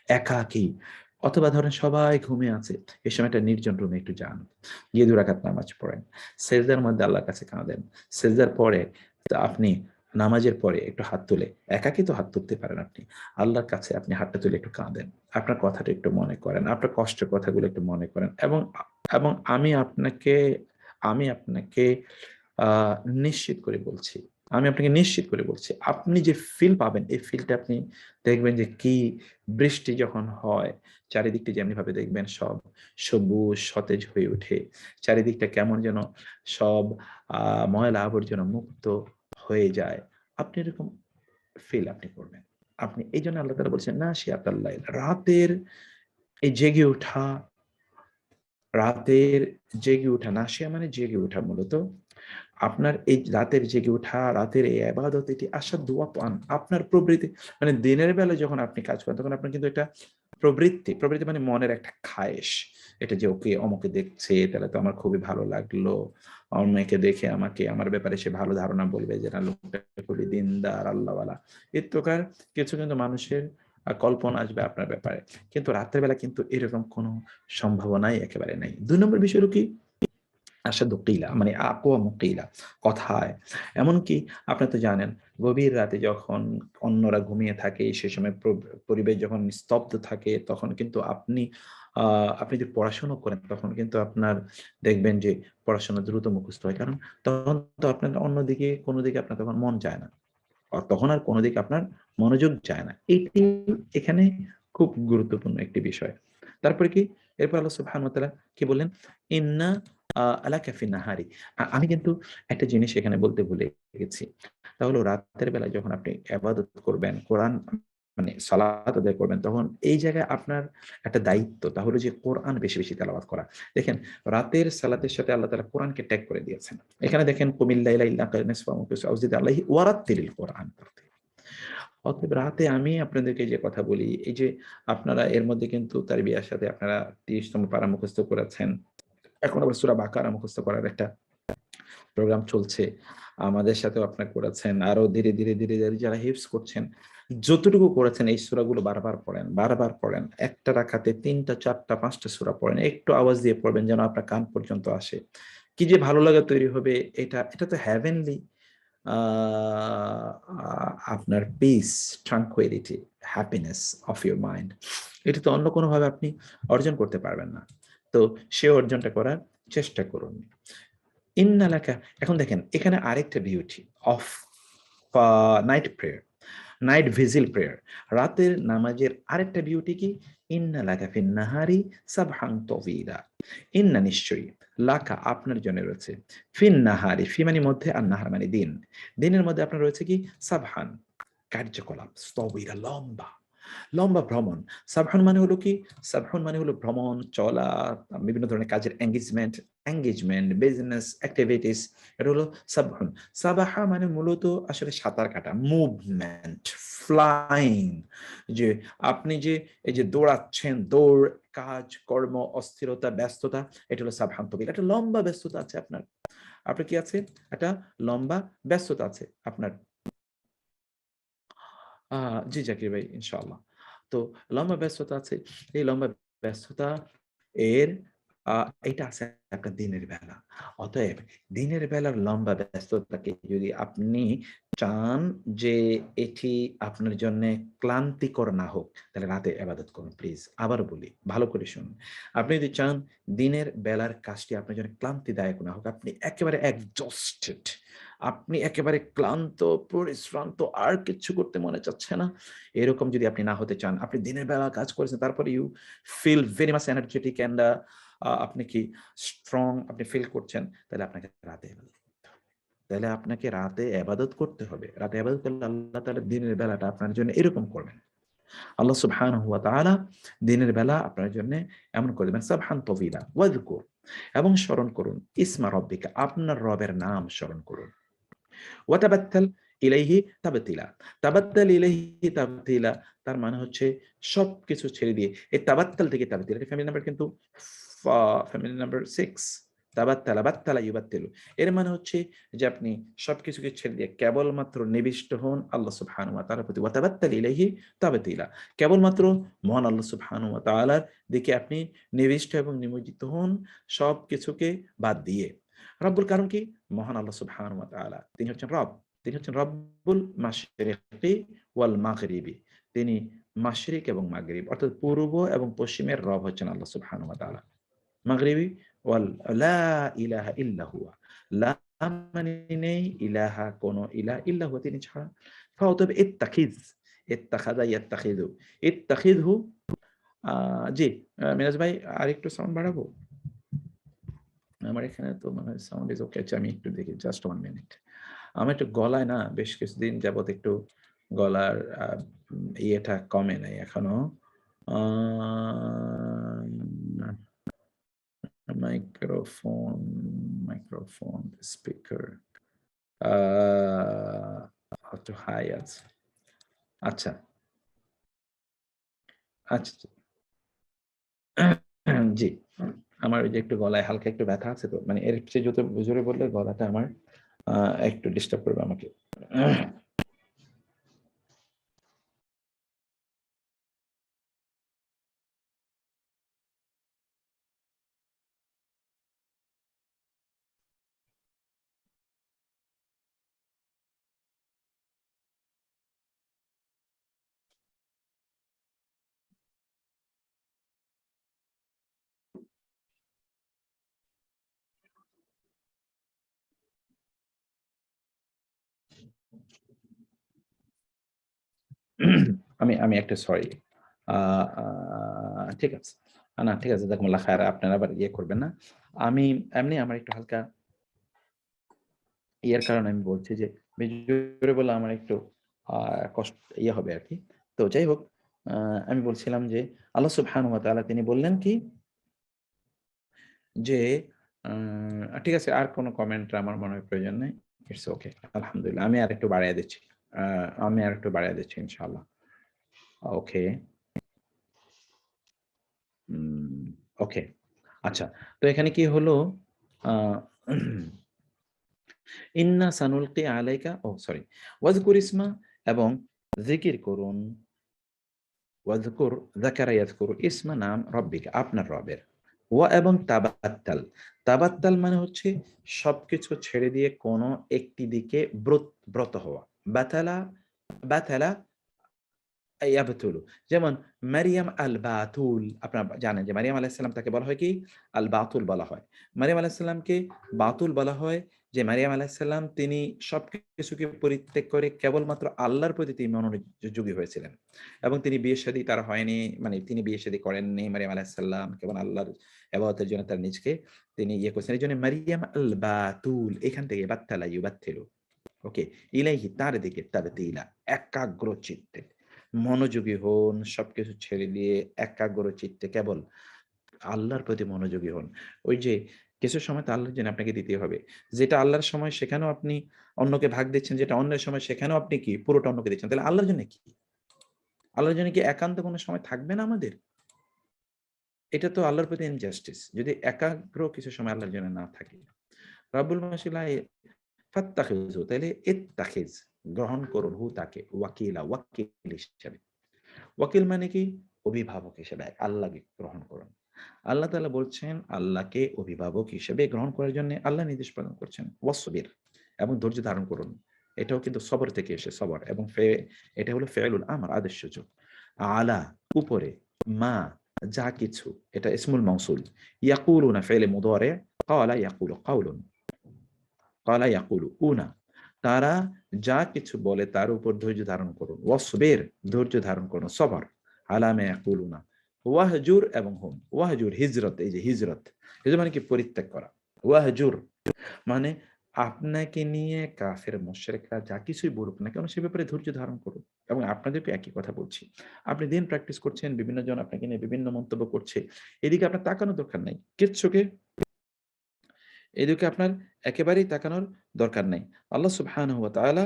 একাকী, অথবা ধরেন সবাই ঘুমিয়ে আছে, এই সময় একটা নির্জন রুমে একটু যান। গিয়ে ২ রাকাত নামাজ পড়েন। সেজদার মধ্যে আল্লাহর কাছে কাঁদেন। সেজদার পরে আপনি নামাজের পরে একটু হাত তুলে, একাকী তো হাত তুলতে পারেন আপনি, আল্লাহর কাছে আপনি হাতটা তুলে একটু কাঁদেন, আপনার কথাটা একটু মনে করেন, আপনার কষ্টের কথাগুলো একটু মনে করেন, এবং এবং আমি আপনাকে আহ নিশ্চিত করে বলছি, আপনি যে ফিল পাবেন, এই ফিলটা আপনি দেখবেন যে কি, বৃষ্টি যখন হয় চারিদিকটা যেমনি ভাবে দেখবেন সব সবুজ সতেজ হয়ে ওঠে, চারিদিকটা কেমন যেন সব ময়লা আবর্জনা মুক্ত হয়ে যায়, আপনি এরকম ফিল আপনি করবেন। আপনি এই জন্য আল্লাহ তাআলা বলছেন না সে আতাল্লাহ, রাতের এই জেগে ওঠা, রাতের জেগে ওঠা, নাসিয়া মানে জেগে ওঠা মূলত। আপনার এই রাতের জেগে ওঠা, রাতের এই ইবাদত, এটি আশাদ দোয়া পান আপনার প্রবৃত্তি, মানে দিনের বেলা যখন আপনি কাজ করেন তখন আপনার কিন্তু এটা প্রবৃত্তি মানে মনের একটা খায়েশ, এটা যে ওকে অমুকে দেখছে তাহলে তো আমার খুবই ভালো লাগলো, অন্যকে দেখে আমাকে আমার ব্যাপারে সে ভালো ধারণা বলবে যে না লোকটা খুবই দিনদার আল্লাহওয়ালা, এই প্রকার কিছু কিন্তু মানুষের কল্পনা আসবে আপনার ব্যাপারে। কিন্তু রাতের বেলা কিন্তু এরকম কোনো সম্ভাবনাই একেবারে নাই। ২ নম্বর বিষয় হলো কি, আসাদু কিলা মানে আকওয়ামু কিলা, কথায়। এমনকি আপনি তো জানেন গভীর রাতে যখন অন্যরা ঘুমিয়ে থাকে সে সময় পরিবেশ যখন স্তব্ধ থাকে তখন কিন্তু আপনি যদি পড়াশোনা করেন তখন কিন্তু আপনার দেখবেন যে পড়াশোনা দ্রুত মুখস্থ হয়, কারণ তখন তো আপনার অন্যদিকে কোনো দিকে আপনার তখন মন যায় না, তখন আর কোনো দিকে আপনার মনোযোগ যায় না। এটি এখানে খুব গুরুত্বপূর্ণ একটি বিষয়। তারপরে কি, এরপর আল্লাহ সুবহানাহু ওয়া তাআলা কি বললেন, ইন্না আলাকা ফিন নাহারি, আমি কিন্তু একটা জিনিস এখানে বলতে ভুলে গেছি। তা হলো রাতের বেলায় যখন আপনি ইবাদত করবেন, কোরআন মানে সালাত আদায় করবেন, তখন এই জায়গায় আপনার একটা দায়িত্ব, তা হলো যে কোরআন বেশি, বেশি তেলাওয়াত করা। দেখেন রাতের সালাতের সাথে আল্লাহ তাআলা কোরআনকে ট্যাগ করে দিয়েছেন। এখানে দেখেন কুমিল লাইলা ইল্লা নিসফাহু আও জিদ আলাইহি ওয়ারাত্তিলিল কোরআন। অতএব রাতে আমি আপনাদেরকে যে কথা বলি, এই যে আপনারা এর মধ্যে কিন্তু তারবিয়ার সাথে আপনারা ৩০তম পারা মুখস্থ করেছেন। এখন আবার সূরা বাকারা মুখস্থ করার একটা প্রোগ্রাম চলছে। আমাদের সাথেও আপনারা করেছেন। আরো ধীরে ধীরে যারা হিফজ করছেন, যতটুকু করেছেন এই সূরাগুলো বারবার পড়েন, বারবার পড়েন। একটা রাকাতে ৩টা, ৪টা, ৫টা সূরা পড়েন। একটু আওয়াজ দিয়ে পড়বেন যেন আপনার কান পর্যন্ত আসে। কি যে ভালো লাগা তৈরি হবে, এটা তো হেভেনলি আ আপনার piece, tranquility, happiness of your mind. এটা তো অন্য কোনোভাবে আপনি অর্জন করতে পারবেন না। তো সে অর্জনটা করার চেষ্টা করুন। ইন্নালাকা, এখন দেখেন এখানে আরেকটা beauty of night prayer, night vigil prayer, রাতের নামাজের আরেকটা বিউটি কি, ইন্না লাকা ফিন নাহারি সাবহান তওয়িলা, ইন্না নিশ্চয়ই, লাকা আপনার জন্য রয়েছে, ফিন নাহারি ফি মানে মধ্যে আর নাহার মানে দিন, দিনের মধ্যে আপনার রয়েছে কি, সাবহান কার্যকলাপ, তওয়িলা লম্বা, লম্বা ভ্রমণ। সাবহান মানে হলো কি, সাবহান মানে হলো ভ্রমণ, চলা, বিভিন্ন ধরনের কাজের এঙ্গেজমেন্ট, বিজনেস অ্যাক্টিভিটিস, এটা হলো সাবহান। সাবাহা মানে মূলত আসলে সাঁতার কাটা, মুভমেন্ট, ফ্লাইং, যে আপনি যে এই যে দৌড়াচ্ছেন, দৌড়, কাজ, কর্ম, অস্থিরতা, ব্যস্ততা, এটা হলো সাবহান তবিল। একটা লম্বা ব্যস্ততা আছে আপনার, আপনার কি আছে, একটা লম্বা ব্যস্ততা আছে আপনার। জি জাকির ভাই, ইনশাআল্লাহ। তো লম্বা ব্যস্ততা আছে। এই লম্বা ব্যস্ততা এর আ এটা আছে আপনার দিনের বেলা। অতএব দিনের বেলার লম্বা ব্যস্ততাকে যদি আপনি চান যে এটি আপনার জন্যে ক্লান্তিকর না হোক, তাহলে রাতে ইবাদত করুন প্লিজ। আবারও বলি, ভালো করে শুনুন। আপনি যদি চান দিনের বেলার কাজটি আপনার জন্য ক্লান্তিদায়ক না হোক, আপনি একেবারে এক্সজস্টেড, আপনি একেবারে ক্লান্ত, পরিশ্রান্ত, আর কিচ্ছু করতে মনে চাচ্ছে না, এরকম যদি আপনি না হতে চান, আপনি দিনের বেলা কাজ করেছেন তারপরে you feel very much energetic and আপনি কি স্ট্রং আপনি ফিল করছেন, তাহলে আপনাকে রাতে ইবাদত করতে হবে। তাহলে আপনাকে রাতে ইবাদত করতে হবে। রাতে ইবাদত করলে আল্লাহ তাআলা দিনের বেলাটা আপনার জন্য এরকম করবেন। আল্লাহ সুবহানাহু ওয়া তাআলা দিনের বেলা আপনার জন্য এমন করে দিবেন, সাবহান তাওয়িলা ওয়াযকুর, এবং স্মরণ করুন, ইসমা রাব্বিকা, আপনার রবের নাম স্মরণ করুন। ওয়াতাবাত্তাল ইলাইহি তাবতিলা। তাবাত্তাল ইলাইহি তাবতিলা, তার মানে হচ্ছে সবকিছু ছেড়ে দিয়ে। এই তাবাত্তাল থেকে তাবতিলা, এটা ফ্যামিলি নাম্বার কিন্তু ফ্যামিলি নাম্বার 6। তাবাত্তালা বাত্তালা ইউবাত্তিলু। এর মানে হচ্ছে যে আপনি সবকিছুকে ছেড়ে দিয়ে কেবলমাত্র নিবিষ্ট হন আল্লাহ সুবহানাহু ওয়া তাআলার প্রতি। ওয়াতাবাত্তাল ইলাইহি তাবতিলা। কেবলমাত্র মহান আল্লাহ সুবহানাহু ওয়া তাআলার দিকে আপনি নিবিষ্ট এবং নিমজ্জিত হন সবকিছুকে বাদ দিয়ে। রব্বুল কারণ কি? মহান আল্লাহ সুবহানাহু ওয়া তাআলা। তিনি হচ্ছেন রব। তিনি হচ্ছেন রব্বুল মাশরিকি ওয়াল মাগরিবি। তিনি মাশরিক এবং মাগরিব অর্থাৎ পূর্ব এবং পশ্চিমের রব হচ্ছেন আল্লাহ সুবহানাহু ওয়া তাআলা। মাগরিবি ওয়াল লা ইলাহা ইল্লা হুয়া। লা মানে নেই, ইলাহা কোন ইলাহ ইল্লা হুয়া তিনি ছাড়া। অতএব ইত্তাখিজ, ইত্তাখাযা ইয়াত্তাখিযু। ইত্তাখিযহু জি, মিরাজ ভাই আরেকটু সাউন্ড বাড়াবো? আমার এখানে তো মনে হয় সাউন্ড ইজ ওকে। আচ্ছা আমি একটু দেখি জাস্ট 1 মিনিট। আমার একটু গলায় না বেশ কিছুদিন যাবত একটু গলার ইয়েটা কমে নাই এখনো। আ মাইক্রোফোন, মাইক্রোফোন, স্পিকার আ একটু হাই আছে। আচ্ছা, আচ্ছা, জি। আমার ওই যে একটু গলায় হালকা একটু ব্যথা আছে তো। মানে এর চেয়ে যত জোরে বললে গলাটা আমার আ একটু ডিস্টার্ব করবে আমাকে। আমি আমি একটা সরি। আ আ ঠিক আছে। না ঠিক আছে। জাযাকুমুল্লাহ খায়র। আপনারা আবার ইয়ে করবেন না। আমি এমনি আমার একটু হালকা ইয়ার কারণে আমি বলছি যে বেশি জোরে বললে আমার একটু আ কষ্ট ইয়ে হবে আরকি। তো যাই হোক, আ আমি বলছিলাম যে আল্লাহ সুবহানাহু ওয়া তাআলা তিনি বললেন কি যে ঠিক আছে আর কোন কমেন্ট আমার মনে হয় প্রয়োজন নেই। It's okay. আলহামদুলিল্লাহ। আমি আরেকটু বাড়াইয়া দিচ্ছি। আ আমি আরেকটু বাড়াইয়া দিচ্ছি ইনশাআল্লাহ। ওকে। উম ওকে। আচ্ছা। তো এখানে কি হলো আ ইন্না সানুলকি আলাইকা সরি। ওয়াজকুর ইসমা এবং জিকির করুন। ওয়াজকুর যাকারা ইয়াজকুরু ইসমা নাম রব্বিকা আপনার রবের। এবং তাবাত্তাল। তাবাত্তাল মানে হচ্ছে সবকিছু ছেড়ে দিয়ে কোন একটি দিকে ব্রত হওয়া। বাতালা, বাতালা ইয়াবতুলু। যেমন মারিয়াম আল বাতুল আপনারা জানেন যে মারিয়াম আলাইহিস সালাম তাকে বলা হয় কি? আল বাতুল বলা হয়। মারিয়াম আলাইহিস সালামকে বাতুল বলা হয় যে মারিয়াম আলাইহিস সালাম তিনি সবকিছুকে পরিত্যাগ করে কেবলমাত্র আল্লাহর প্রতি তিনি মনোযোগী হয়েছিলেন। এবং তিনি বিয়ে-শাদী তার হয়নি, মানে তিনি বিয়ে-শাদী করেননি মারিয়াম আলাইহিস সালাম কেবল আল্লাহর ইবাদতের জন্য তার নিজকে তিনি ইয়ে করেছেন। এজন্য মারিয়াম আল বাতুল এখান থেকে বাত্তালা ইউবাত্তিলু। ওকে। ইলাইহি তার দিকে তাবতিলা একাগ্র চিত্তে। মনোযোগী হন, সবকিছু ছেড়ে দিয়ে একাগ্র চিত্তে কেবল আল্লাহর প্রতি মনোযোগী হন। ওই যে কিছু সময় তো আল্লাহর জন্য আপনাকে দিতেই হবে। যেটা আল্লাহর সময় সেখানেও আপনি অন্যকে ভাগ দিচ্ছেন, যেটা অন্যের সময় সেখানেও আপনি কি পুরোটা অন্যকে দিচ্ছেন। তাহলে আল্লাহর জন্য কি? আল্লাহর জন্য কি একান্ত কোন সময় থাকবে না আমাদের? এটা তো আল্লাহর প্রতি injustice যদি একাগ্র কিছু সময় আল্লাহর জন্য না থাকে। রাব্বুল মাশিলা ফাত্তাখিযু তাইলে ইত্তাখিজ গ্রহণ করুন হু তাকে ওয়াকিলা ওয়াকিল হিসেবে। ওয়াকিল মানে কি? অভিভাবক হিসেবে আল্লাহকে গ্রহণ করুন। আল্লাহ তাআলা বলছেন আল্লাহকে অভিভাবক হিসেবে গ্রহণ করার জন্য আল্লাহ নির্দেশ প্রদান করছেন। ওয়াসবির এবং ধৈর্য ধারণ করুন। এটাও কিন্তু সবর থেকে এসে সবর এবং এটা হলো ফেইলুল আমর আদেশ সূচক। আলা উপরে, মা যা কিছু এটা ইসমুল মাওসুল। ইয়াকুলুনা ফেইলে মুদারি ক্বালা ইয়াকুলু কাউলুন। ক্বালা ইয়াকুলু উনা তারা যা কিছু বলে তার উপর ধৈর্য ধারণ করুন। ওয়াসবির ধৈর্য ধারণ করুন। সবর আলা মা ইয়াকুলুনা। ওয়াহজুর এবং হুম। ওয়াহজুর হিজরত এই যে হিজরত। হিজরত মানে কি পরিত্যাগ করা। ওয়াহজুর মানে আপনাকে নিয়ে কাফের মুশরিকরা যা কিছুই বলুক না কেন সে ব্যাপারে ধৈর্য ধারণ করুন। এবং আপনাদেরকে একই কথা বলছি। আপনি দিন প্র্যাকটিস করছেন, বিভিন্ন জন আপনাকে নিয়ে বিভিন্ন মন্তব্য করছে। এদিকে আপনার তাকানোর দরকার নাই। কিচ্ছুকে এদিকে আপনার একেবারেই তাকানোর দরকার নাই। আল্লাহ সুবহানাহু ওয়া তাআলা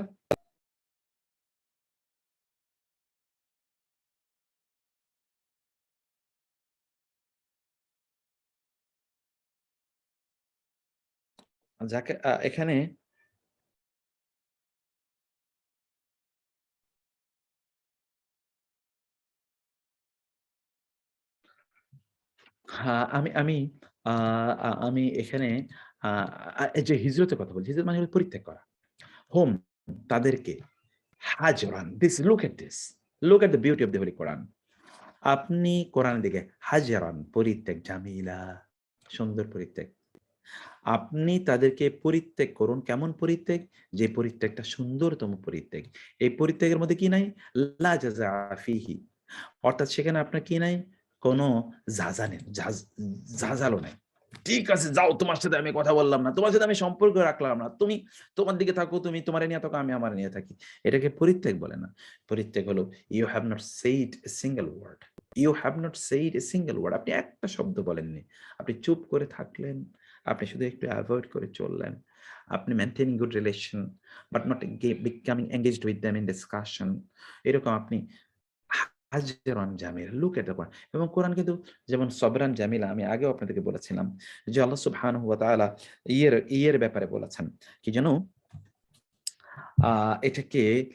যাকে এখানে আমি আমি আ আ আমি এখানে আ আ এই যে হিজরতের কথা বলছি। হিজরত মানে হলো পরিত্যাগ করা। হোম তাদেরকে হাজরান, look at the beauty of the holy Quran. আপনি কোরআনের দিকে হাজরান, পরিত্যাগ, জামিলা, সুন্দর পরিত্যাগ। আপনি তাদেরকে পরিত্যাগ করুন। কেমন পরিত্যাগ? যে পরিত্যাগটা সুন্দরতম পরিত্যাগ। এই পরিত্যাগের মধ্যে কি নাই? লা জাযাআ ফীহি। অর্থাৎ সেখানে আপনার কি নাই? কোনো ঝাঁঝালো নাই। ঠিক আছে, যাও, তোমার সাথে আমি কথা বললাম না। তোমার সাথে আমি সম্পর্ক রাখলাম না। তুমি তোমার দিকে থাকো, তুমি তোমারে নিয়ে থাকো, আমি আমারে নিয়ে থাকি। এটাকে পরিত্যাগ বলে না। পরিত্যাগ হলো you have not said a single word. You have not said a single word. আপনি একটা শব্দ বলেননি। আপনি চুপ করে থাকলেন। আপনি শুধু একটু এভয়েড করে চললেন। আপনি maintaining good relation but not becoming engaged with them in discussion. এরকম আপনি হাজরান জামিলা, লুক এট দ্য কোরআন। এবং কোরআন কিন্তু যেমন সবরান জামিলা, আমি আগেও আপনাদেরকে বলেছিলাম যে আল্লাহ সুবহানাহু ওয়া তাআলা ইয়ের ব্যাপারে বলেছেন। কি যেন? এটাকে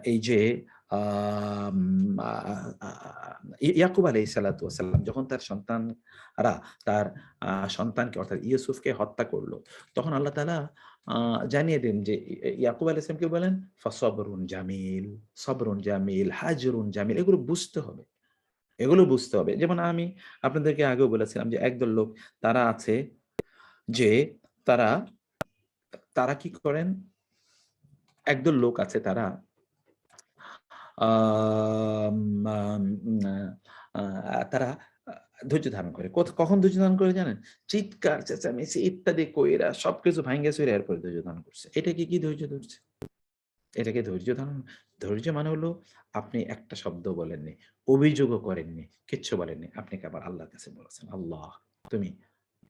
এই যে আম আ আ ইয়াকুব আলাইহিস সালাতু ওয়াস সালাম যখন তার সন্তানরা তার সন্তানকে অর্থাৎ ইউসুফকে হত্যা করল, তখন আল্লাহ তাআলা আ জানিয়ে দেন যে ইয়াকুব আলাইহিস সালামকে বলেন সবরুন জামিল, হাজরুন জামিল, এগুলো বুঝতে হবে। এগুলো বুঝতে হবে। যেমন আমি আপনাদেরকে আগেও বলেছিলাম যে একদল লোক তারা আছে যে তারা তারা কি করেন? একদল লোক আছে তারা আম আম আ তারা ধৈর্য ধারণ করে। কখন ধৈর্য ধারণ করে জানেন? চিৎকার, চেঁচামেচি ইত্যাদি কইরা সবকিছু ভাইঙ্গা চইরা এরপরে ধৈর্য ধারণ করছে। এটাকে কি ধৈর্য ধরছে? এটাকে ধৈর্য ধারণ? ধৈর্য মানে হলো আপনি একটা শব্দ বলেননি, অভিযোগও করেননি, কিচ্ছু বলেননি। আপনি আবার আল্লাহর কাছে বলেছেন, "আল্লাহ, তুমি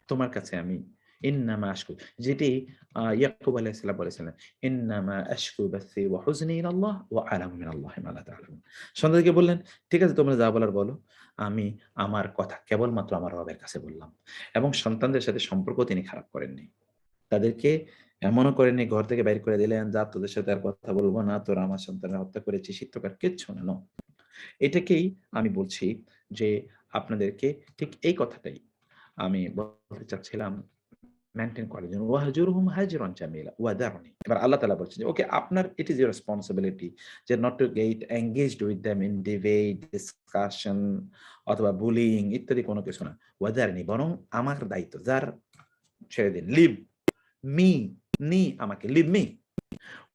তোমার কাছে আমি ইন্নামা আশকু", যেটি ইয়াকুব আলাইহিস সালাম বলেছিলেন, "ইন্নামা আশকু বাসি ওয়া হুজনি ইলাল্লাহ ওয়া আ'লামু মিনাল্লাহি মা লা তা'লামুন"। সন্তানকে বললেন, "ঠিক আছে, তোমরা যা বলার বলো। আমি আমার কথা কেবলমাত্র আমার রবের কাছে বললাম।" এবং সন্তানদের সাথে সম্পর্ক তিনি খারাপ করেননি। তাদেরকে এমনও করেননি ঘর থেকে বাইর করে দিলেন, "যা, তোদের সাথে আর কথা বলব না। তোরা আমার সন্তানের হত্যা করেছিস", এই প্রকার কিচ্ছু না। এটাকেই আমি বলছি যে আপনাদেরকে ঠিক এই কথাটাই আমি বলতে চাচ্ছিলাম, মেইনটেইন করার জন্য। ওয়াহজুরহুম হাজরান জামিলা ওয়াদারনি। এবার আল্লাহ তাআলা বলছেন যে ওকে, আপনার ইট ইস ইউর রেসপনসিবিলিটি যে not to get engaged with them in debate, discussion অথবা বুলিং ইত্যাদি কোনো কিছু না। ওয়াদারনি, বরং আমার দায়িত্ব। ছেড়ে দিন। লিভ মি, আমাকে লিভ মি।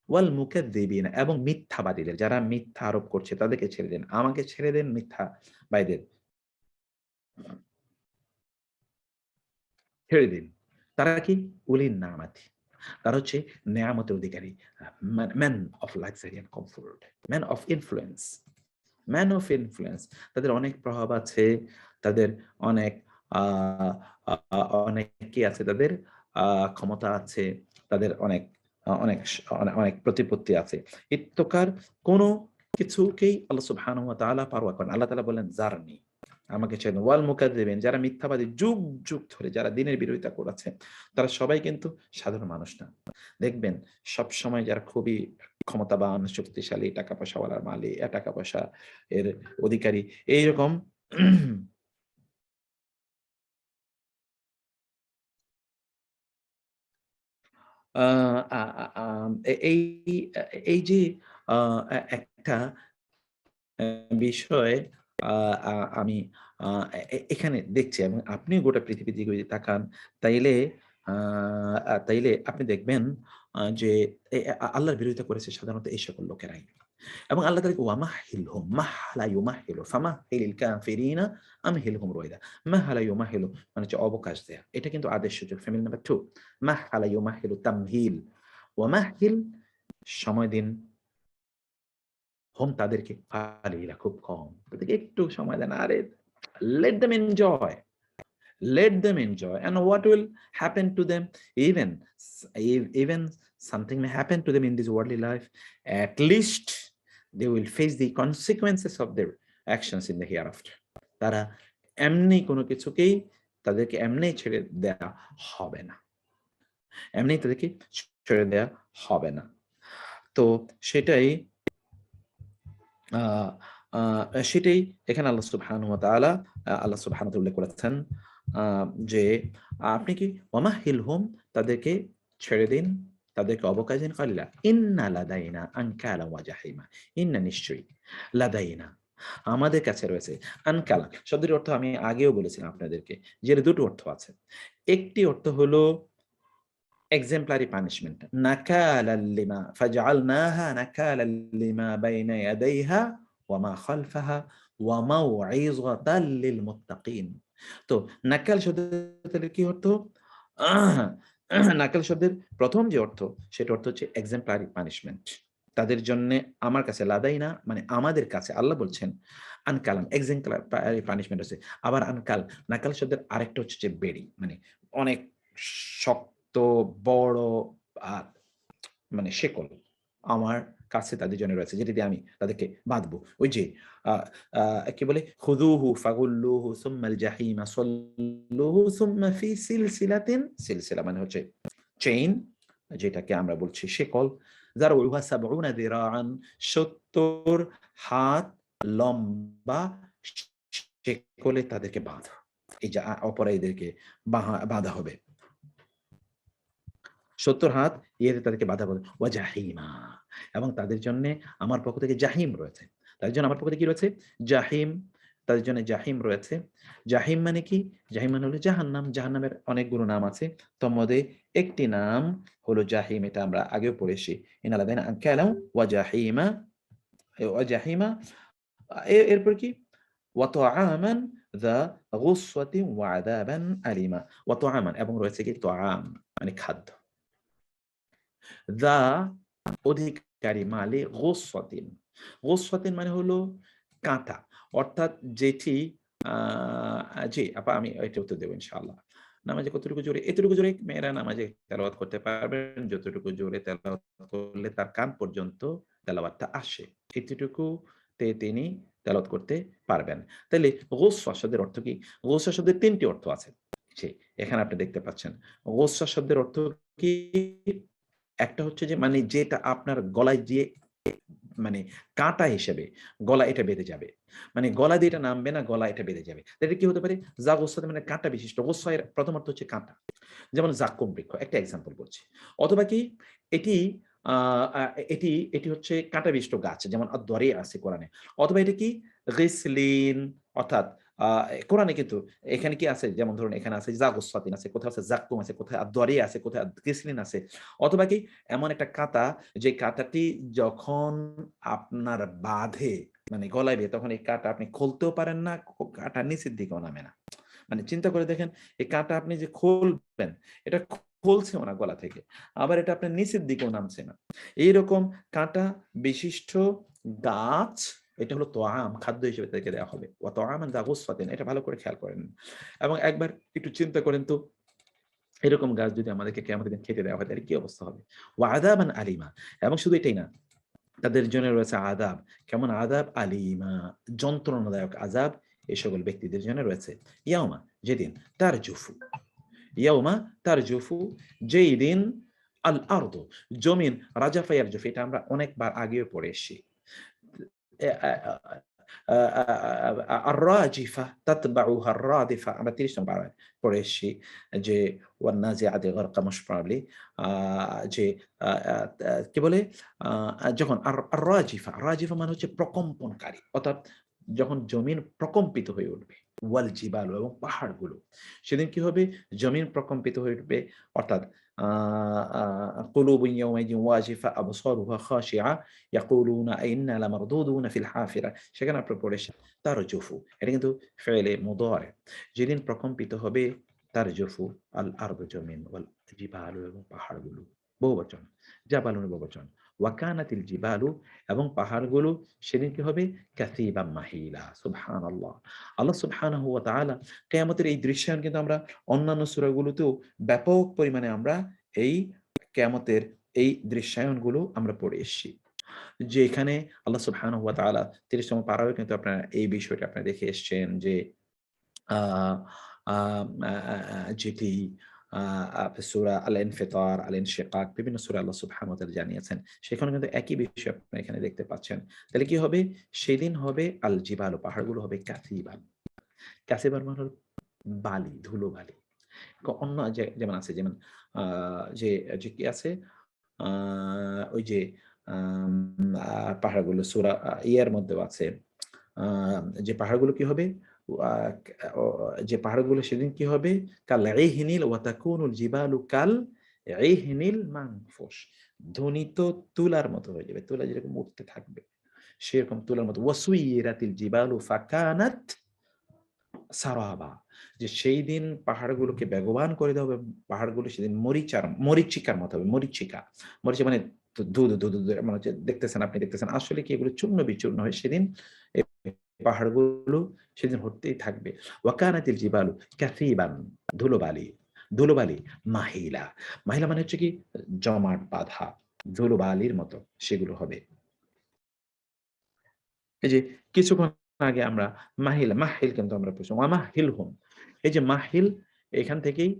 ওয়াল মুকাদ্দিবিন, এবং মিথ্যাবাদীদের যারা মিথ্যা আরোপ করছে তাদেরকে ছেড়ে দিন। আমাকে ছেড়ে দেন, মিথ্যাবাদীদের ছেড়ে দিন। তারা কি? উলিন নামাতি। তারা হচ্ছে নেয়ামতের অধিকারী। Man of luxury and comfort, man of influence, তাদের অনেক প্রভাব আছে, তাদের অনেক আ আ অনেক কি আছে তাদের? আ ক্ষমতা আছে, তাদের অনেক অনেক প্রতিপত্তি আছে। ইত্তকার কোনো কিছুকেই আল্লাহ সুবহানাহু ওয়া তাআলা পারওয়া করেন। আল্লাহ তাআলা বললেন, "যারনি", আমাকে ছেড়ে দাও। ওয়াল মুকাদ্দিবিন, যারা মিথ্যাবাদী যুগ ধরে যারা দ্বীনের বিরোধিতা করেছে, তারা সবাই কিন্তু সাধারণ মানুষ না। দেখবেন সবসময় যারা খুবই ক্ষমতাবান, শক্তিশালী, টাকা-পয়সাওয়ালার মালিক, টাকা-পয়সা এর অধিকারী, এইরকম আ আ আ আম এ এই এই যে আ একটা বিষয় আ আ আমি আ এখানে দেখছি এবং আপনিও গোটা পৃথিবীর দিকে যদি তাকান, তাইলে আ তাইলে আপনি দেখবেন যে আল্লাহর বিরোধিতা করেছে সাধারণত এই সকল লোকেরাই। এবং আল্লাহ তাদেরকে ওয়ামাহহিলহুম মাহলা ইউমাহহিলু ফামাহহিলিল কাফিরিনা আমহিলহুম রুয়াইদা। মাহলা ইউমাহহিলু মানে হচ্ছে অবকাশ দেয়া। এটা কিন্তু আদেশ সূচক, ফ্যামিলি নাম্বার 2। মাহলা ইউমাহহিলু তামহিল। ওয়ামাহহিল, সময় দিন, তাদেরকে কালিলা, খুব কম। তাদেরকে একটু সময় দেন। আরে let them enjoy. Let them enjoy. And what will happen to them? Even even something may happen to them in this worldly life. At least they will face the consequences of their actions in the hereafter. তারা এমনি কোনো কিছুকেই তাদেরকে এমনি ছেড়ে দেয়া হবে না। এমনি তাদেরকে ছেড়ে দেয়া হবে না। তো সেটাই আ আ সেটাই এখানে আল্লাহ সুবহানাহু ওয়া তাআলা আল্লাহ সুবহানাহু ওয়া তাআলা উল্লেখ করেছেন আ যে আপনি কি ওয়ামাহহিলহুম, তাদেরকে ছেড়ে দিন, তাদেরকে অবকাশ দিন কালিলা ইন্না লাদাইনা আনকালা ওয়া জাহিমা, ইন্না নিশ্চয়ই, লাদাইনা আমাদের কাছে রয়েছে, আনকালা শব্দের অর্থ আমি আগেও বলেছিলাম আপনাদেরকে যে এর দুটো অর্থ আছে। একটি অর্থ হলো exemplary punishment, নাকালাল লিমা ফাজআলনাহা নাকালাল লিমা বাইনা ইয়াদাইহা ওয়া মা খালফাহা ওয়া মাউইযাতাল লিল মুত্তাকিন। তো নাকাল শব্দের কি অর্থ? আহ, নাকাল শব্দের প্রথম যে অর্থ সেটা অর্থ হচ্ছে exemplary punishment। তাদের জন্য আমার কাছে লাদাইনা মানে আমাদের কাছে আল্লাহ বলছেন আনকালাম exemplary punishment আছে। আবার আনকাল নাকাল শব্দের আরেকটা হচ্ছে যে বেড়ি মানে অনেক শক্ত বড় আর মানে শেকল আমার কাছে তাদের জন্য রয়েছে যেটি দিয়ে আমি তাদেরকে বাঁধবো। ওই যে কি বলে খুযুহু ফাগুল্লুহু সুম্মাল জাহিমা সাল্লুহু সুম্মা ফি সিলসিলাতিন, সিলসিলা মানে হচ্ছে চেইন যেটাকে আমরা বলছি শেকল, যারউহা সাবউনা যিরাআন ৭০ হাত লম্বা শেকলে তাদেরকে বাঁধো। এই যে অপরাধীদেরকে বাঁধা হবে ৭০ হাত ইয়েতে তাদেরকে বাধা বলে ওয়া জাহিমা, এবং তাদের জন্য আমার পক্ষ থেকে জাহিম রয়েছে। তাদের জন্য আমার পক্ষ থেকে কি রয়েছে? জাহিম। তাদের জন্য জাহিম রয়েছে। জাহিম মানে কি? জাহিম মানে হলো জাহান্নাম। জাহান্নামের অনেকগুলো নাম আছে। তোর মধ্যে একটি নাম হলো জাহিম। এটা আমরা আগেও পড়েছি। ইন্না লাদাইনা আনকালাম ওয়া জাহিমা, ওয়া জাহিমা এরপর কি? ওয়া তুআমান যা গুসওয়াতিন ওয়া আযাবান আলিমা। ওয়া তুআমান এবং রয়েছে কি তুআম মানে খাদ্য। দা অধিকারী মালে গোসফাতিন। গোসফাতিন মানে হলো কাঁটা। অর্থাৎ যেটি জি আপা আমি এটা উত্তর দেব ইনশাআল্লাহ। নামাজে কতটুকু জোরে? এতটুকু জোরে মেয়েরা নামাজে তেলাওয়াত করতে পারবেন, যতটুকু জোরে তেলাওয়াত করলে তার কান পর্যন্ত তেলাওয়াতটা আসে। এতটুকুতে তিনি তেলাওয়াত করতে পারবেন। তাইলে গোসফা শব্দের অর্থ কি? গোসফা শব্দের ৩ টি অর্থ আছে। জি, এখানে আপনি দেখতে পাচ্ছেন। গোসফা শব্দের অর্থ কি? একটা হচ্ছে যে মানে যেটা আপনার গলায় দিয়ে মানে কাঁটা হিসেবে গলা এটা বেঁধে যাবে। মানে গলা দিয়ে এটা নামবে না, গলা এটা বেঁধে যাবে। তো এটা কি হতে পারে? যা গোস্সাতে মানে কাঁটা বিশিষ্ট। গোস্সা এর প্রথম অর্থ হচ্ছে কাঁটা। যেমন জাক্কুম বৃক্ষ। একটা এক্সাম্পল বলছি। অথবা কি এটি আ আ এটি এটি হচ্ছে কাঁটা বিশিষ্ট গাছ। যেমন আদ-দরিয়া আছে কোরআনে। অথবা এটা কি? গিসলিন অর্থাৎ আ কোরআনে কিন্তু এখানে কি আছে? যেমন ধরুন এখানে আছে জাগুসসাতিন আছে, কোথাও আছে জাক্কুম আছে, কোথায় আদ-দরিয়া আছে, কোথায় গিসলিন আছে। অথবা কি এমন একটা কাঁটা যে কাঁটাটি যখন আপনার বাঁধে মানে গলায় বেয়ে তখন এই কাঁটা আপনি খুলতেও পারেন না, কাঁটা নিচের দিকেও নামে না। মানে চিন্তা করে দেখেন এই কাঁটা আপনি যে খুলবেন এটা খুলছেও না গলা থেকে। আবার এটা আপনার নিচের দিকেও নামছে না। এইরকম কাঁটা বিশিষ্ট গাছ এটা হলো তোয়াম খাদ্য হিসেবে তাদেরকে দেওয়া হবে। ওয়া তোয়ামান যা গুসফাতিন এটা ভালো করে খেয়াল করেন। এবং একবার একটু চিন্তা করেন তো এরকম গাছ যদি আমাদেরকে কিয়ামতের দিন খেতে দেওয়া হয় তাহলে কি অবস্থা হবে? ওয়া আযাবান আলিমা, এবং শুধু এটাই না তাদের জন্য রয়েছে আযাব। কেমন আযাব? আলিমা যন্ত্রণাদায়ক আযাব এই সকল ব্যক্তিদের জন্য রয়েছে। ইয়াউমা যেদিন তারজুফু, ইয়াউমা তারজুফু যেই দিন আল আরদু জমিন রাজাফা ইয়ারজুফু এটা আমরা অনেকবার আগেও পড়ে এসেছি। এ আ আ আ আ আ আর-রাজিফা তাতবাউহা আর-রাদিফা আমরা ৩০ নম্বর আয়াত পড়ে এসেছি যে ওয়ান-নাজিআতি গারকা মোস্ট প্রবাবলি আ যে আ আ কি বলে? আ যখন আর-রাজিফা, রাজিফা মানে হচ্ছে প্রকম্পনকারী। অর্থাৎ যখন জমিন প্রকম্পিত হয়ে উঠবে। ওয়াল জিবালু এবং পাহাড়গুলো। সেদিন কি হবে? জমিন প্রকম্পিত হয়ে উঠবে। অর্থাৎ আ আ কুলুবুন ইয়াওমাইযিন ওয়াজিফা আবসারুহা খাশিআ ইয়াকুলুনা আইন্না লামারদুদুনা ফিল হাফিরা। সেখানে আপনারা পড়েছেন তারজুফু। এটা কিন্তু ফেলে মুদারে। যেদিন প্রকম্পিত হবে তারজুফু আল আরদু জমিন ওয়াল জিবালু এবং পাহাড়গুলো। বহুবচন। জাবালুন বহুবচন। ওয়া কানাতিল জিবালু এবং পাহাড়গুলো সেদিন কি হবে? কাসিবাম মাহিলা। সুবহানাল্লাহ। আল্লাহ সুবহানাহু ওয়া তাআলা কিয়ামতের এই দৃশ্যায়ন কিন্তু আমরা অন্যান্য সূরাগুলোতেও ব্যাপক পরিমাণে আমরা এই কিয়ামতের এই দৃশ্যায়নগুলো আমরা পড়ে এসেছি। যে এখানে আল্লাহ সুবহানাহু ওয়া তাআলা ৩০ তম পারায়ও কিন্তু আপনারা এই বিষয়টা আপনারা দেখে এসছেন যে আ আম আ আ আ যেটি আ আ সূরা আল-ইনফিতার, আল-ইনশিকাক বিভিন্ন সূরায় আল্লাহ সুবহানাহু ওয়া তাআলা জানিয়েছেন। সেখানে কিন্তু একই বিষয় আপনারা এখানে দেখতে পাচ্ছেন। তাহলে কি হবে? সেদিন হবে আল-জিবালু পাহাড়গুলো হবে কাসিবান। কাসিবান মানে হলো বালি, ধুলোবালি। অন্য যেমন আছে যেমন আ যে যে কি আছে? ওই যে পাহাড়গুলো সূরা ইয়ার মধ্যেও আছে। আ যে পাহাড়গুলো কি হবে? আ অ যে পাহাড়গুলো সেদিন কি হবে? কাল ইহিনিল ওয়া তাকুনুল জিবালু কাল ইহিনিল মানফুশ। ধ্বনিত তুলার মতো হয়ে যাবে। তুলা যেরকম উঠতে থাকবে। সেরকম তুলার মতো। ওয়াসুইরাতিল জিবালু ফাকানাত সারাবা। যে সেই দিন পাহাড়গুলোকে বেগবান করে দেওয়া হবে। পাহাড়গুলো সেদিন মরীচিকার মতো হবে। মরীচিকা। মরীচিকা মানে ধু, ধু, ধু, ধু, ধু মানে হচ্ছে দেখতেছেন, আপনি দেখতেছেন। আসলে কি এগুলো চূর্ণ-বিচূর্ণ হয়ে সেদিন এই পাহাড়গুলো সেদিন হতেই থাকবে। ওয়াকানাতিল জিবালু কাসিবান ধুলোবালি, ধুলোবালি মাহিলা। মাহিলা মানে হচ্ছে কি জমাট বাঁধা ধুলোবালির মতো সেগুলো হবে। এই যে কিছুক্ষণ আগে আমরা মাহিল কিন্তু আমরা পড়ছি। ওয়ামাহিলহুম। এই যে মাহিল এখান থেকেই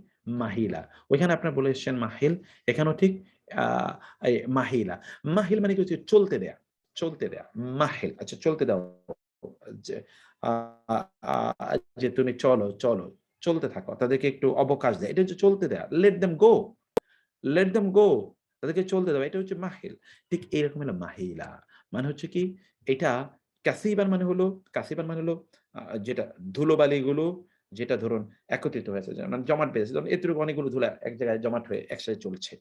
মাহিলা। ওইখানে আপনার বলে এসছেন মাহিল, এখানেও ঠিক আ এই মাহিলা। মাহিল মানে কি হচ্ছে চলতে দেয়া, চলতে দেয়া। মাহিল আচ্ছা চলতে দাও। যে আ আ যে তুমি চলো, চলো, চলতে থাকো। তাদেরকে একটু অবকাশ দেয়া। এটা হচ্ছে চলতে দেয়া। Let them go, let them go তাদেরকে চলতে দাও। এটা হচ্ছে মাহিল। ঠিক এরকম হলো মাহিলা। মানে হচ্ছে কি এটা কাসিবান মানে হলো যেটা ধুলোবালিগুলো যেটা ধরুন একত্রিত হয়েছে মানে জমাট বেঁধেছে। যেমন এতটুকু অনেকগুলো ধুলা এক জায়গায় জমাট হয়ে একসাথে চলছে।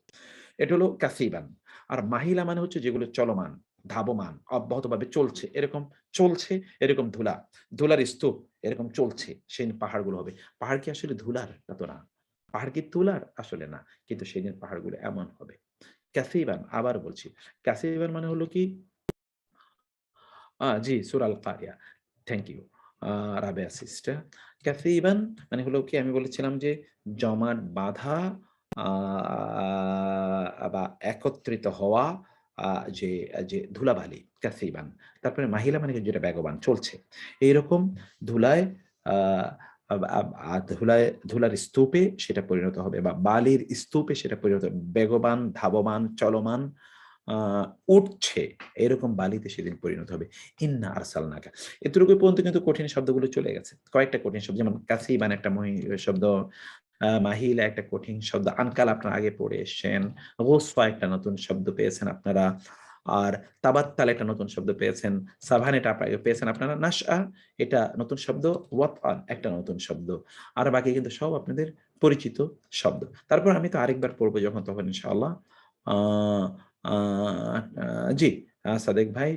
এটা হলো কাসিবান। আর মাহিলা মানে হচ্ছে যেগুলো চলমান, ধাবমান, অব্যাহতভাবে চলছে। এরকম চলছে, এরকম ধুলা। ধুলার স্তূপ এরকম চলছে। সেই পাহাড়গুলো হবে। পাহাড় কি আসলে ধুলার? তা তো না। পাহাড় কি তুলার? আসলে না। কিন্তু সেদিন পাহাড়গুলো এমন হবে। কাসিবান আবার বলছি। কাসিবান মানে হলো কি জি, সূরা আল কারিয়া। Thank you. আ রাবেয়া সিস্টার। কাসিবান মানে হলো কি আমি বলেছিলাম যে জমাট বাঁধা আ বা একত্রিত হওয়া আ যে যে ধুলাবালি কাসিবান। তারপরে মাহিলা মানে যেটা বেগবান চলছে। এইরকম ধুলায় আ আব আব আ ধুলায় ধুলার স্তূপে সেটা পরিণত হবে বা বালির স্তূপে সেটা পরিণত হবে। বেগবান, ধাবমান, চলমান আ উঠছে এরকম বালিতে সেদিন পরিণত হবে। ইন্না আরসালনাকা। এতটুকু পর্যন্ত কিন্তু কঠিন শব্দগুলো চলে গেছে। কয়েকটা কঠিন শব্দ যেমন কাসিবান একটা শব্দ, মাহিলা একটা কঠিন শব্দ, আনকাল আপনারা আগে পড়ে এসছেন। গোসফা একটা নতুন শব্দ পেয়েছেন আপনারা। আর তাবাত্তাল একটা নতুন শব্দ পেয়েছেন। সাভান এটা পেয়েছেন আপনারা। নাসআ এটা নতুন শব্দ। ওয়াতআন একটা নতুন শব্দ। আর বাকি কিন্তু সব আপনাদের পরিচিত শব্দ। তারপর আমি তো আরেকবার পড়ব যখন তখন ইনশাআল্লাহ। আ আ আ জি, সাদেক ভাই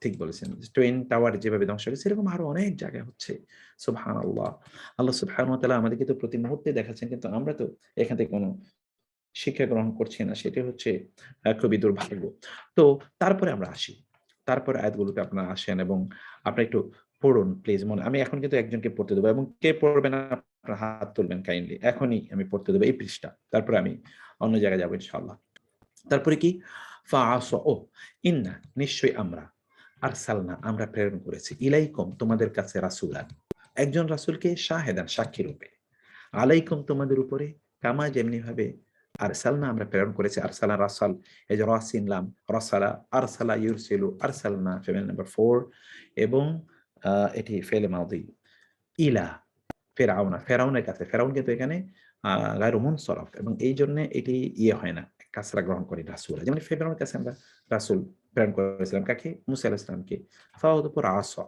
ঠিক বলেছেন। টুইন টাওয়ার যেভাবে ধ্বংস হয়েছে এরকম আরো অনেক জায়গায় হচ্ছে। সুবহানাল্লাহ। আল্লাহ সুবহানাহু ওয়া তাআলা আমাদেরকে তো প্রতি মুহূর্তে দেখাচ্ছেন কিন্তু আমরা তো এখান থেকে কোন শিক্ষা গ্রহণ করছি না। সেটি হচ্ছে খুবই দুর্ভাগ্য। তো তারপরে আমরা আসি। তারপরে আয়াতগুলোতে আপনারা আসেন এবং আপনারা একটু পড়ুন প্লিজ আমি এখন কিন্তু একজনকে পড়তে দেব এবং কে পড়বেন আপনার হাত তুলবেন কাইন্ডলি। এখনই আমি পড়তে দেব এই পৃষ্ঠা। তারপরে আমি অন্য জায়গায় যাব ইনশাআল্লাহ। তারপরে কি? ইন্না নিশ্চয়ই আমরা আমরা প্রেরণ করেছি ইলাইকুম তোমাদের কাছে রাসূলান। একজন রাসূলকে শাহেদান সাক্ষী রূপে। আলাইকুম তোমাদের উপরে কামা যেমনিভাবে আমরা প্রেরণ করেছি রাসাল এই যে রাসিন লাম রাসালা আরসালা ইউরসিলু আরসালনা ফেমিন নাম্বার 4 এবং এটি ফেলে মাউদি ইলা ফেরাউনের কাছে। ফেরাউন কিন্তু এখানে গায়রু মুনসারাফ এবং এইজন্য এটি হয় না। কাসরা গ্রহণ করে রাসূলা। যেমন ফেরাউনের কাছে আমরা রাসূল প্রেরণ করেছিলাম কাকে? মূসা আলাইহিস সালামকে। ফাওয়াদপুর আসা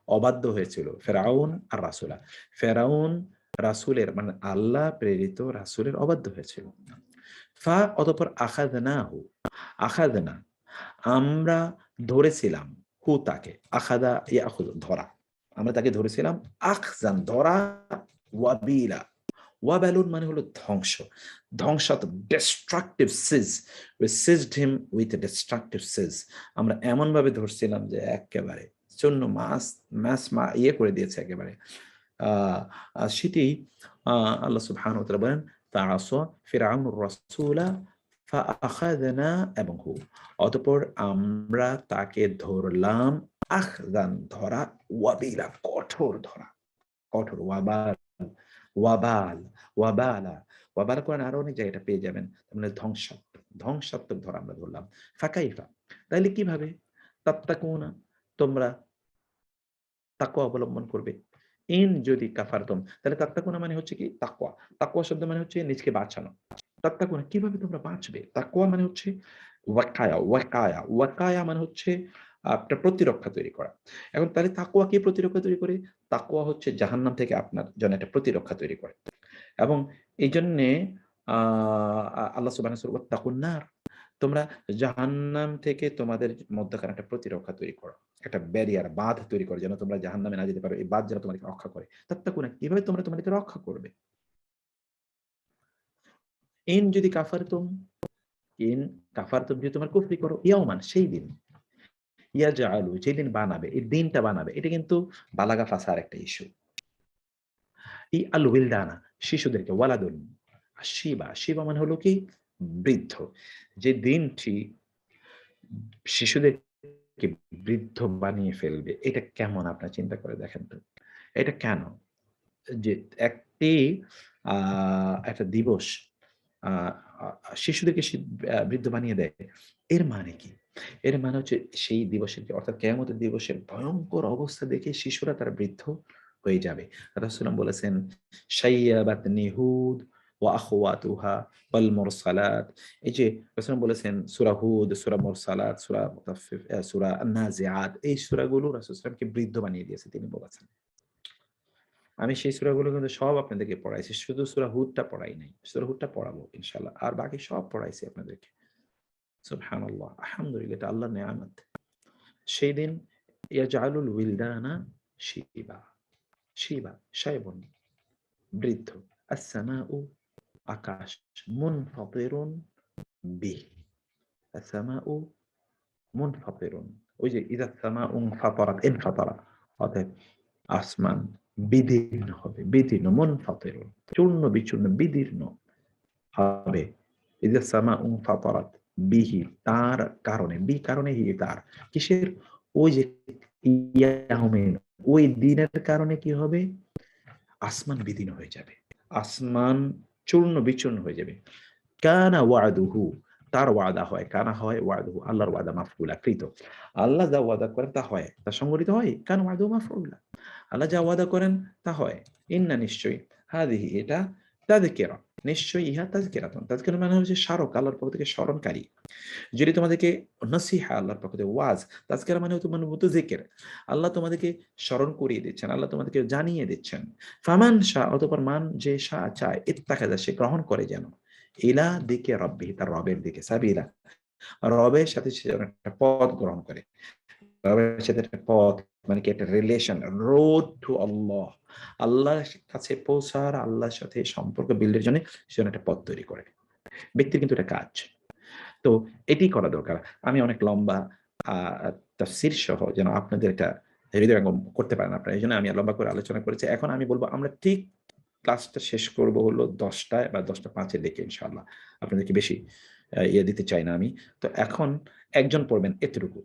অবাধ্য হয়েছিল ফেরাউন আর রাসূলা। ফেরাউন রাসূলের মানে আল্লাহ প্রেরিত রাসূলের অবাধ্য হয়েছিল। অতঃপর আখাযনা আমরা ধরেছিলাম তাকে। ইয়াখুযু ধরা। আমরা তাকে ধরেছিলাম আখযান ধরা ওয়াবিলা। ওয়াবালুন মানে হলো ধ্বংস। ধ্বংসাত্মক destructive siege. We seized him with a destructive siege. আমরা এমনভাবে ধরছিলাম যে এক্কেবারে চূর্ণ করে দিয়েছে একেবারে। আ আ সেটি আ আল্লাহ সুবহানাহু ওয়া তাআলা বলেন, "ফাআসা ফিরআউনুর রাসূলা ফাআখাযনা" এবং অতঃপর আমরা তাকে ধরলাম আখযান ধরা ওয়াবিলা কঠোর ধরা। কঠোর ওয়াবাল, ওয়াবালা। ওয়াবাল কোরআন আরো অনেক জায়গায় এটা পেয়ে যাবেন। তার মানে ধ্বংসাত্মক ধরা আমরা ধরলাম। ফাকাইফা তাইলে কিভাবে? তাত্তাকুনা তোমরা তাকওয়া অবলম্বন করবে। যদি কাফারতুম তাহলে তাত্তাকুনা মানে হচ্ছে কি তাকওয়া। তাকওয়া শব্দ মানে হচ্ছে নিজকে বাঁচানো। তাত্তাকুনা কিভাবে তোমরা বাঁচবে? তাকওয়া মানে হচ্ছে ওয়াকায়া, ওয়াকায়া, ওয়াকায়া মানে হচ্ছে আপনার প্রতিরক্ষা তৈরি করা। এখন তাহলে তাকওয়া কি প্রতিরক্ষা তৈরি করে? তাকওয়া হচ্ছে জাহান্নাম থেকে আপনার জন্য একটা প্রতিরক্ষা তৈরি করে। এবং এইজন্যে আ আল্লাহ সুবহানাহু ওয়া তাআলা ওয়াত্তাকুন নার, তোমরা জাহান্নাম থেকে তোমাদের মধ্যখানে একটা প্রতিরক্ষা তৈরি করো। একটা ব্যারিয়ার, বাঁধ তৈরি করো যেন তোমরা জাহান্নামে না যেতে পারো। এই বাঁধ যেন তোমাদেরকে রক্ষা করে। তাত্তাকুনা কিভাবে তোমরা তোমাদেরকে রক্ষা করবে? ইন যদি কাফারতুম, ইন কাফারতুম যদি তোমরা কুফরি করো, ইয়াওমান সেই দিন, ইয়াজআলু যেদিন বানাবে, এই দিনটা বানাবে। এটা কিন্তু বালাগা ফাসার একটা ইস্যু। আল উইলদানা শিশুদেরকে ওয়ালাদুন, আর শিবা, শিবা মানে হলো কি বৃদ্ধ। যে দিনটি শিশুদেরকে বৃদ্ধ বানিয়ে ফেলবে, এটা কেমন আপনারা চিন্তা করে দেখেন তো। এটা কেন? যে একটি আ একটা দিবস আ আ শিশুদেরকে বৃদ্ধ বানিয়ে দেয়। এর মানে কি? এর মানে হচ্ছে সেই দিবসের অর্থাৎ কিয়ামতের দিবসের ভয়ংকর অবস্থা দেখে শিশুরা তারা বৃদ্ধ হয়ে যাবে। রাসূলুল্লাহ বলেছেন, "শাইয়াবাতনি হুদ ওয়া আখওয়াতুহা ওয়াল মুরসালাত।" এই যে রাসূলুল্লাহ বলেছেন সূরা হুদ, সূরা মুরসালাত, সূরা মুতাফফিফ, সূরা আন-নাজিআত, এই সূরাগুলো রাসূল সাল্লাল্লাহু আলাইহি ওয়াসাল্লামকে বৃদ্ধ বানিয়ে দিয়েছে তিনি বলেছেন। আমি সেই সূরাগুলো কিন্তু সব আপনাদেরকে পড়াইছি। শুধু সূরা হুদটা পড়াই নাই। সূরা হুদটা পড়াবো ইনশাআল্লাহ। আর বাকি সব পড়াইছি আপনাদেরকে। সুবহানাল্লাহ। আলহামদুলিল্লাহ এটা আল্লাহর নেয়ামত। সেইদিন ইয়াজআলুল উইলদানা শিবা। শিবা, শায়বন, বৃদ্ধ। আস-সামাউ আকাশ, মুনফাতিরুন বিহি। আস-সামাউ মুনফাতিরুন। ওই যে ইযাস সামাউ ইনফাতারাত, ইনফাতারা। অতএব আসমান বিদীর্ণ হবে। বিদীর্ণ মুনফাতিরুন। চূর্ণ বিচূর্ণ বিদীর্ণ হবে। ইযা সামাউ ফাতারাত বিহি তার কারণে, কারণে হি তার। কিসের? ওই যে ইয়াউমিন, ওই দিনের কারণে কি হবে? আসমান বিদীর্ণ হয়ে যাবে। আসমান চূর্ণ বিচূর্ণ হয়ে যাবে। কানা ওয়াদুহু, তার ওয়াদা হয়। কানা হয় ওয়াদুহু, আল্লাহর ওয়াদা মাফউলা কৃত। আল্লাহ যা ওয়াদা করেন তা হয়। তা সংঘটিত হয়। কানা ওয়াদুহু মাফউলা। আল্লাহ যা ওয়াদা করেন তা হয়। ইন্না নিশ্চয়ই, হাদিহি এটা, তাযকিরা নিশ্চয়ই ইহা তাযকিরাতুন। তাযকিরা মানে হচ্ছে স্মারক, আল্লাহর পক্ষ থেকে স্মরণকারী। যদি তোমাদেরকে নসিহা, আল্লাহর পক্ষ থেকে ওয়াজ, তাযকিরা মানে হচ্ছে মানে মুতাযিকির। আল্লাহ তোমাদেরকে স্মরণ করিয়ে দিচ্ছেন, আল্লাহ তোমাদেরকে জানিয়ে দিচ্ছেন। ফামান শা, অতঃপর মান যে চায়, ইত্তাখাযা সে গ্রহণ করে যেন, ইলা দিকে রব্বিহি তার রবের দিকে, সাবিলা রবের সাথে সে যেন একটা পথ গ্রহণ করে। রবের সাথে একটা পথ মানে কি একটা রিলেশন, রোড টু আল্লাহ। আল্লাহর কাছে পৌঁছার, আল্লাহর সাথে সম্পর্ক বিল্ডের জন্য সে যেন একটা পথ তৈরি করে। ব্যক্তির কিন্তু এটা কাজ। তো এটি করা দরকার। আমি অনেক লম্বা আ তাফসীর সহ যেন আপনাদের এটা হৃদয়ঙ্গম করতে পারেন আপনারা। এজন্য আমি লম্বা করে আলোচনা করেছি। এখন আমি বলব আমরা ঠিক ক্লাসটা শেষ করব হলো ১০ টায় বা ১০টা ৫ এর দিকে ইনশাআল্লাহ। আপনাদেরকে বেশি ইয়ে দিতে চাই না আমি। তো এখন একজন পড়বেন এতটুকু।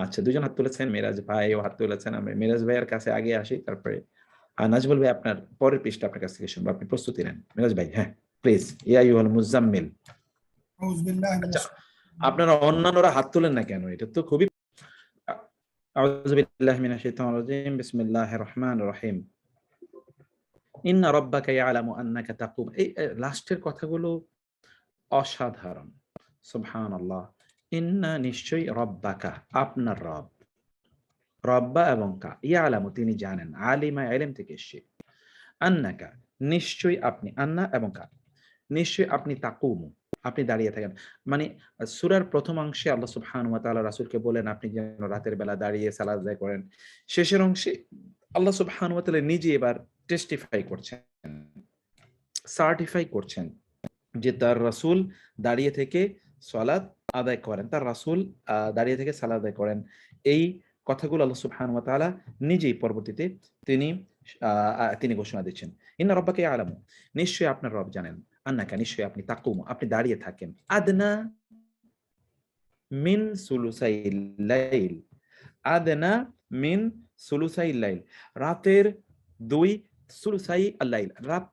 আচ্ছা ২ জন হাত তুলেছেন, মেরাজ ভাইও হাত তুলেছেন। আমি মেরাজ ভাইয়ের কাছে আগে আসি, তারপরে নাজমুল ভাই আপনার পরের পৃষ্ঠা আপনার কাছ থেকে শুনবো। আপনি প্রস্তুতি নেন। মেরাজ ভাই হ্যাঁ, প্লিজ। ইয়া আইয়ুহাল মুজাম্মিল। أعوذ بالله من আচ্ছা, الشيطان আপনারা অন্যান্যরা হাত তোলেন না কেন? এটা তো খুবই আ আউযু বিল্লাহি মিনাশ শাইতানির রাজিম। বিসমিল্লাহির রহমানির রহিম। ইন্না রাব্বাকা ইয়ালামু আন্নাকা তাকুম। এই লাস্টের কথাগুলো অসাধারণ। সুবহানাল্লাহ। ইন্না নিশ্চয়ই রব্বাকা আপনার রব। রব্বা এবং কা ইয়ালামু তিনি জানেন। আলিমা ইলম থেকে এসছে। আন্নাকা নিশ্চয়ই আপনি, আন্না এবং কা নিশ্চয়ই আপনি তাকুমু আপনি দাঁড়িয়ে থাকেন। মানে সূরার ১ম অংশে আল্লাহ সুবহানাহু ওয়া তাআলা রাসূলকে বললেন আপনি যেন রাতের বেলা দাঁড়িয়ে সালাত আদায় করেন। শেষের অংশে আল্লাহ সুবহানাহু ওয়া তাআলা নিজে এবার টেস্টিফাই করছেন, সার্টিফাই করছেন যে তার রাসূল দাঁড়িয়ে থেকে সালাত আদায় করেন। তার রাসূল দাঁড়িয়ে থেকে সালাত আদায় করেন। এই কথাগুলো আল্লাহ সুবহানাহু ওয়া তাআলা নিজেই পরবর্তীতে তিনি আ আ তিনি ঘোষণা দিচ্ছেন। ইন্না রাব্বাকা ইয়ালামু নিশ্চয়ই আপনার রব জানেন। আন্নাকা নিশ্চয়ই আপনি তাকুমু আপনি দাঁড়িয়ে থাকেন। আদনা মিন সুলুসাইল লাইল। আদনা মিন সুলুসাইল লাইল। রাতের ২ সুলুসাই আল-লাইল। রাত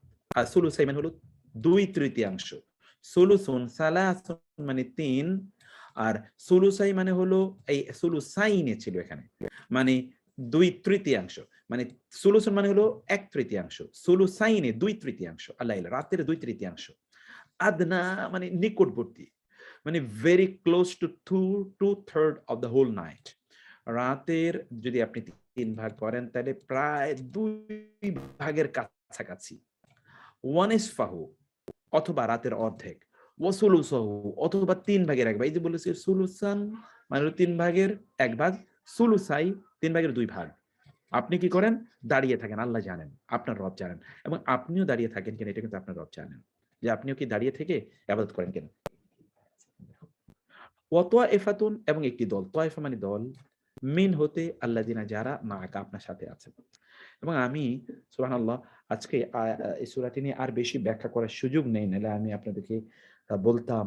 সুলুসাই মানে হলো ২/৩ সুলুসুন সালাসুন মানে ৩, আর সুলুসাই মানে হলো এই সুলুসাইনে ছিল এখানে। মানে ২/৩ মানে সুলুসুন মানে হলো ১/৩, সুলুসাইনে ২/৩ আল-লাইল রাতের ২/৩। আদনা মানে নিকটবর্তী, মানে very close to 2/3 of the whole night. রাতের যদি আপনি 3 ভাগ করেন তাহলে প্রায় 2 ভাগের কাছাকাছি। ওয়ান ইসফাহু অথবা রাতের অর্ধেক, ওয়াসুলুসাহু অথবা 3 ভাগের 1 ভাগ। এই যে বলেছি সুলুসান মানে 3 ভাগের 1 ভাগ, সুলুসাই 3 ভাগের 2 ভাগ। আপনি কি করেন? দাঁড়িয়ে থাকেন, আল্লাহ জানেন, আপনার রব জানেন। এবং আপনিও দাঁড়িয়ে থাকেন কিনা এটা কিন্তু আপনার রব জানেন। যে আপনিও কি দাঁড়িয়ে থেকে ইবাদত করেন কিনা। ওয়া তায়েফাতুন এবং একটি দল, তায়েফা মানে দল, মিন হতে আল্লাযিনা যারা মাআকা আপনার সাথে আছেন। এবং আমি সুবহানাল্লাহ আজকে এই সূরাটি নিয়ে আর বেশি ব্যাখ্যা করার সুযোগ নেই, নাহলে আমি আপনাদেরকে বলতাম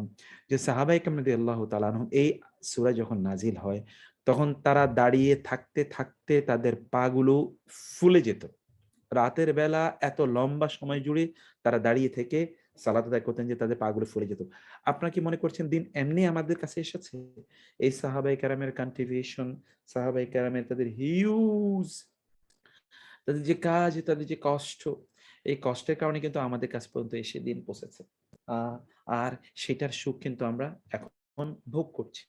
যে সাহাবায়ে কেরাম রাদিয়াল্লাহু তাআলা আনহুম এই সূরা যখন নাজিল হয় তখন তারা দাঁড়িয়ে থাকতে থাকতে তাদের পাগুলো ফুলে যেত। রাতের বেলা এত লম্বা সময় জুড়ে তারা দাঁড়িয়ে থেকে সালাত আদায় করতেন যে তাদের পাগুলো ফুলে যেত। আপনারা কি মনে করছেন দিন এমনি আমাদের কাছে এসেছে? এই সাহাবায়ে কেরামের কন্ট্রিবিউশন, সাহাবায়ে কেরামের তাদের হিউজ, তাদের যে কাজ, তাদের যে কষ্ট, এই কষ্টের কারণে কিন্তু আমাদের কাছ পর্যন্ত এসে দিন পৌঁছেছে। আ আর সেটার সুখ কিন্তু আমরা এখন ভোগ করছি।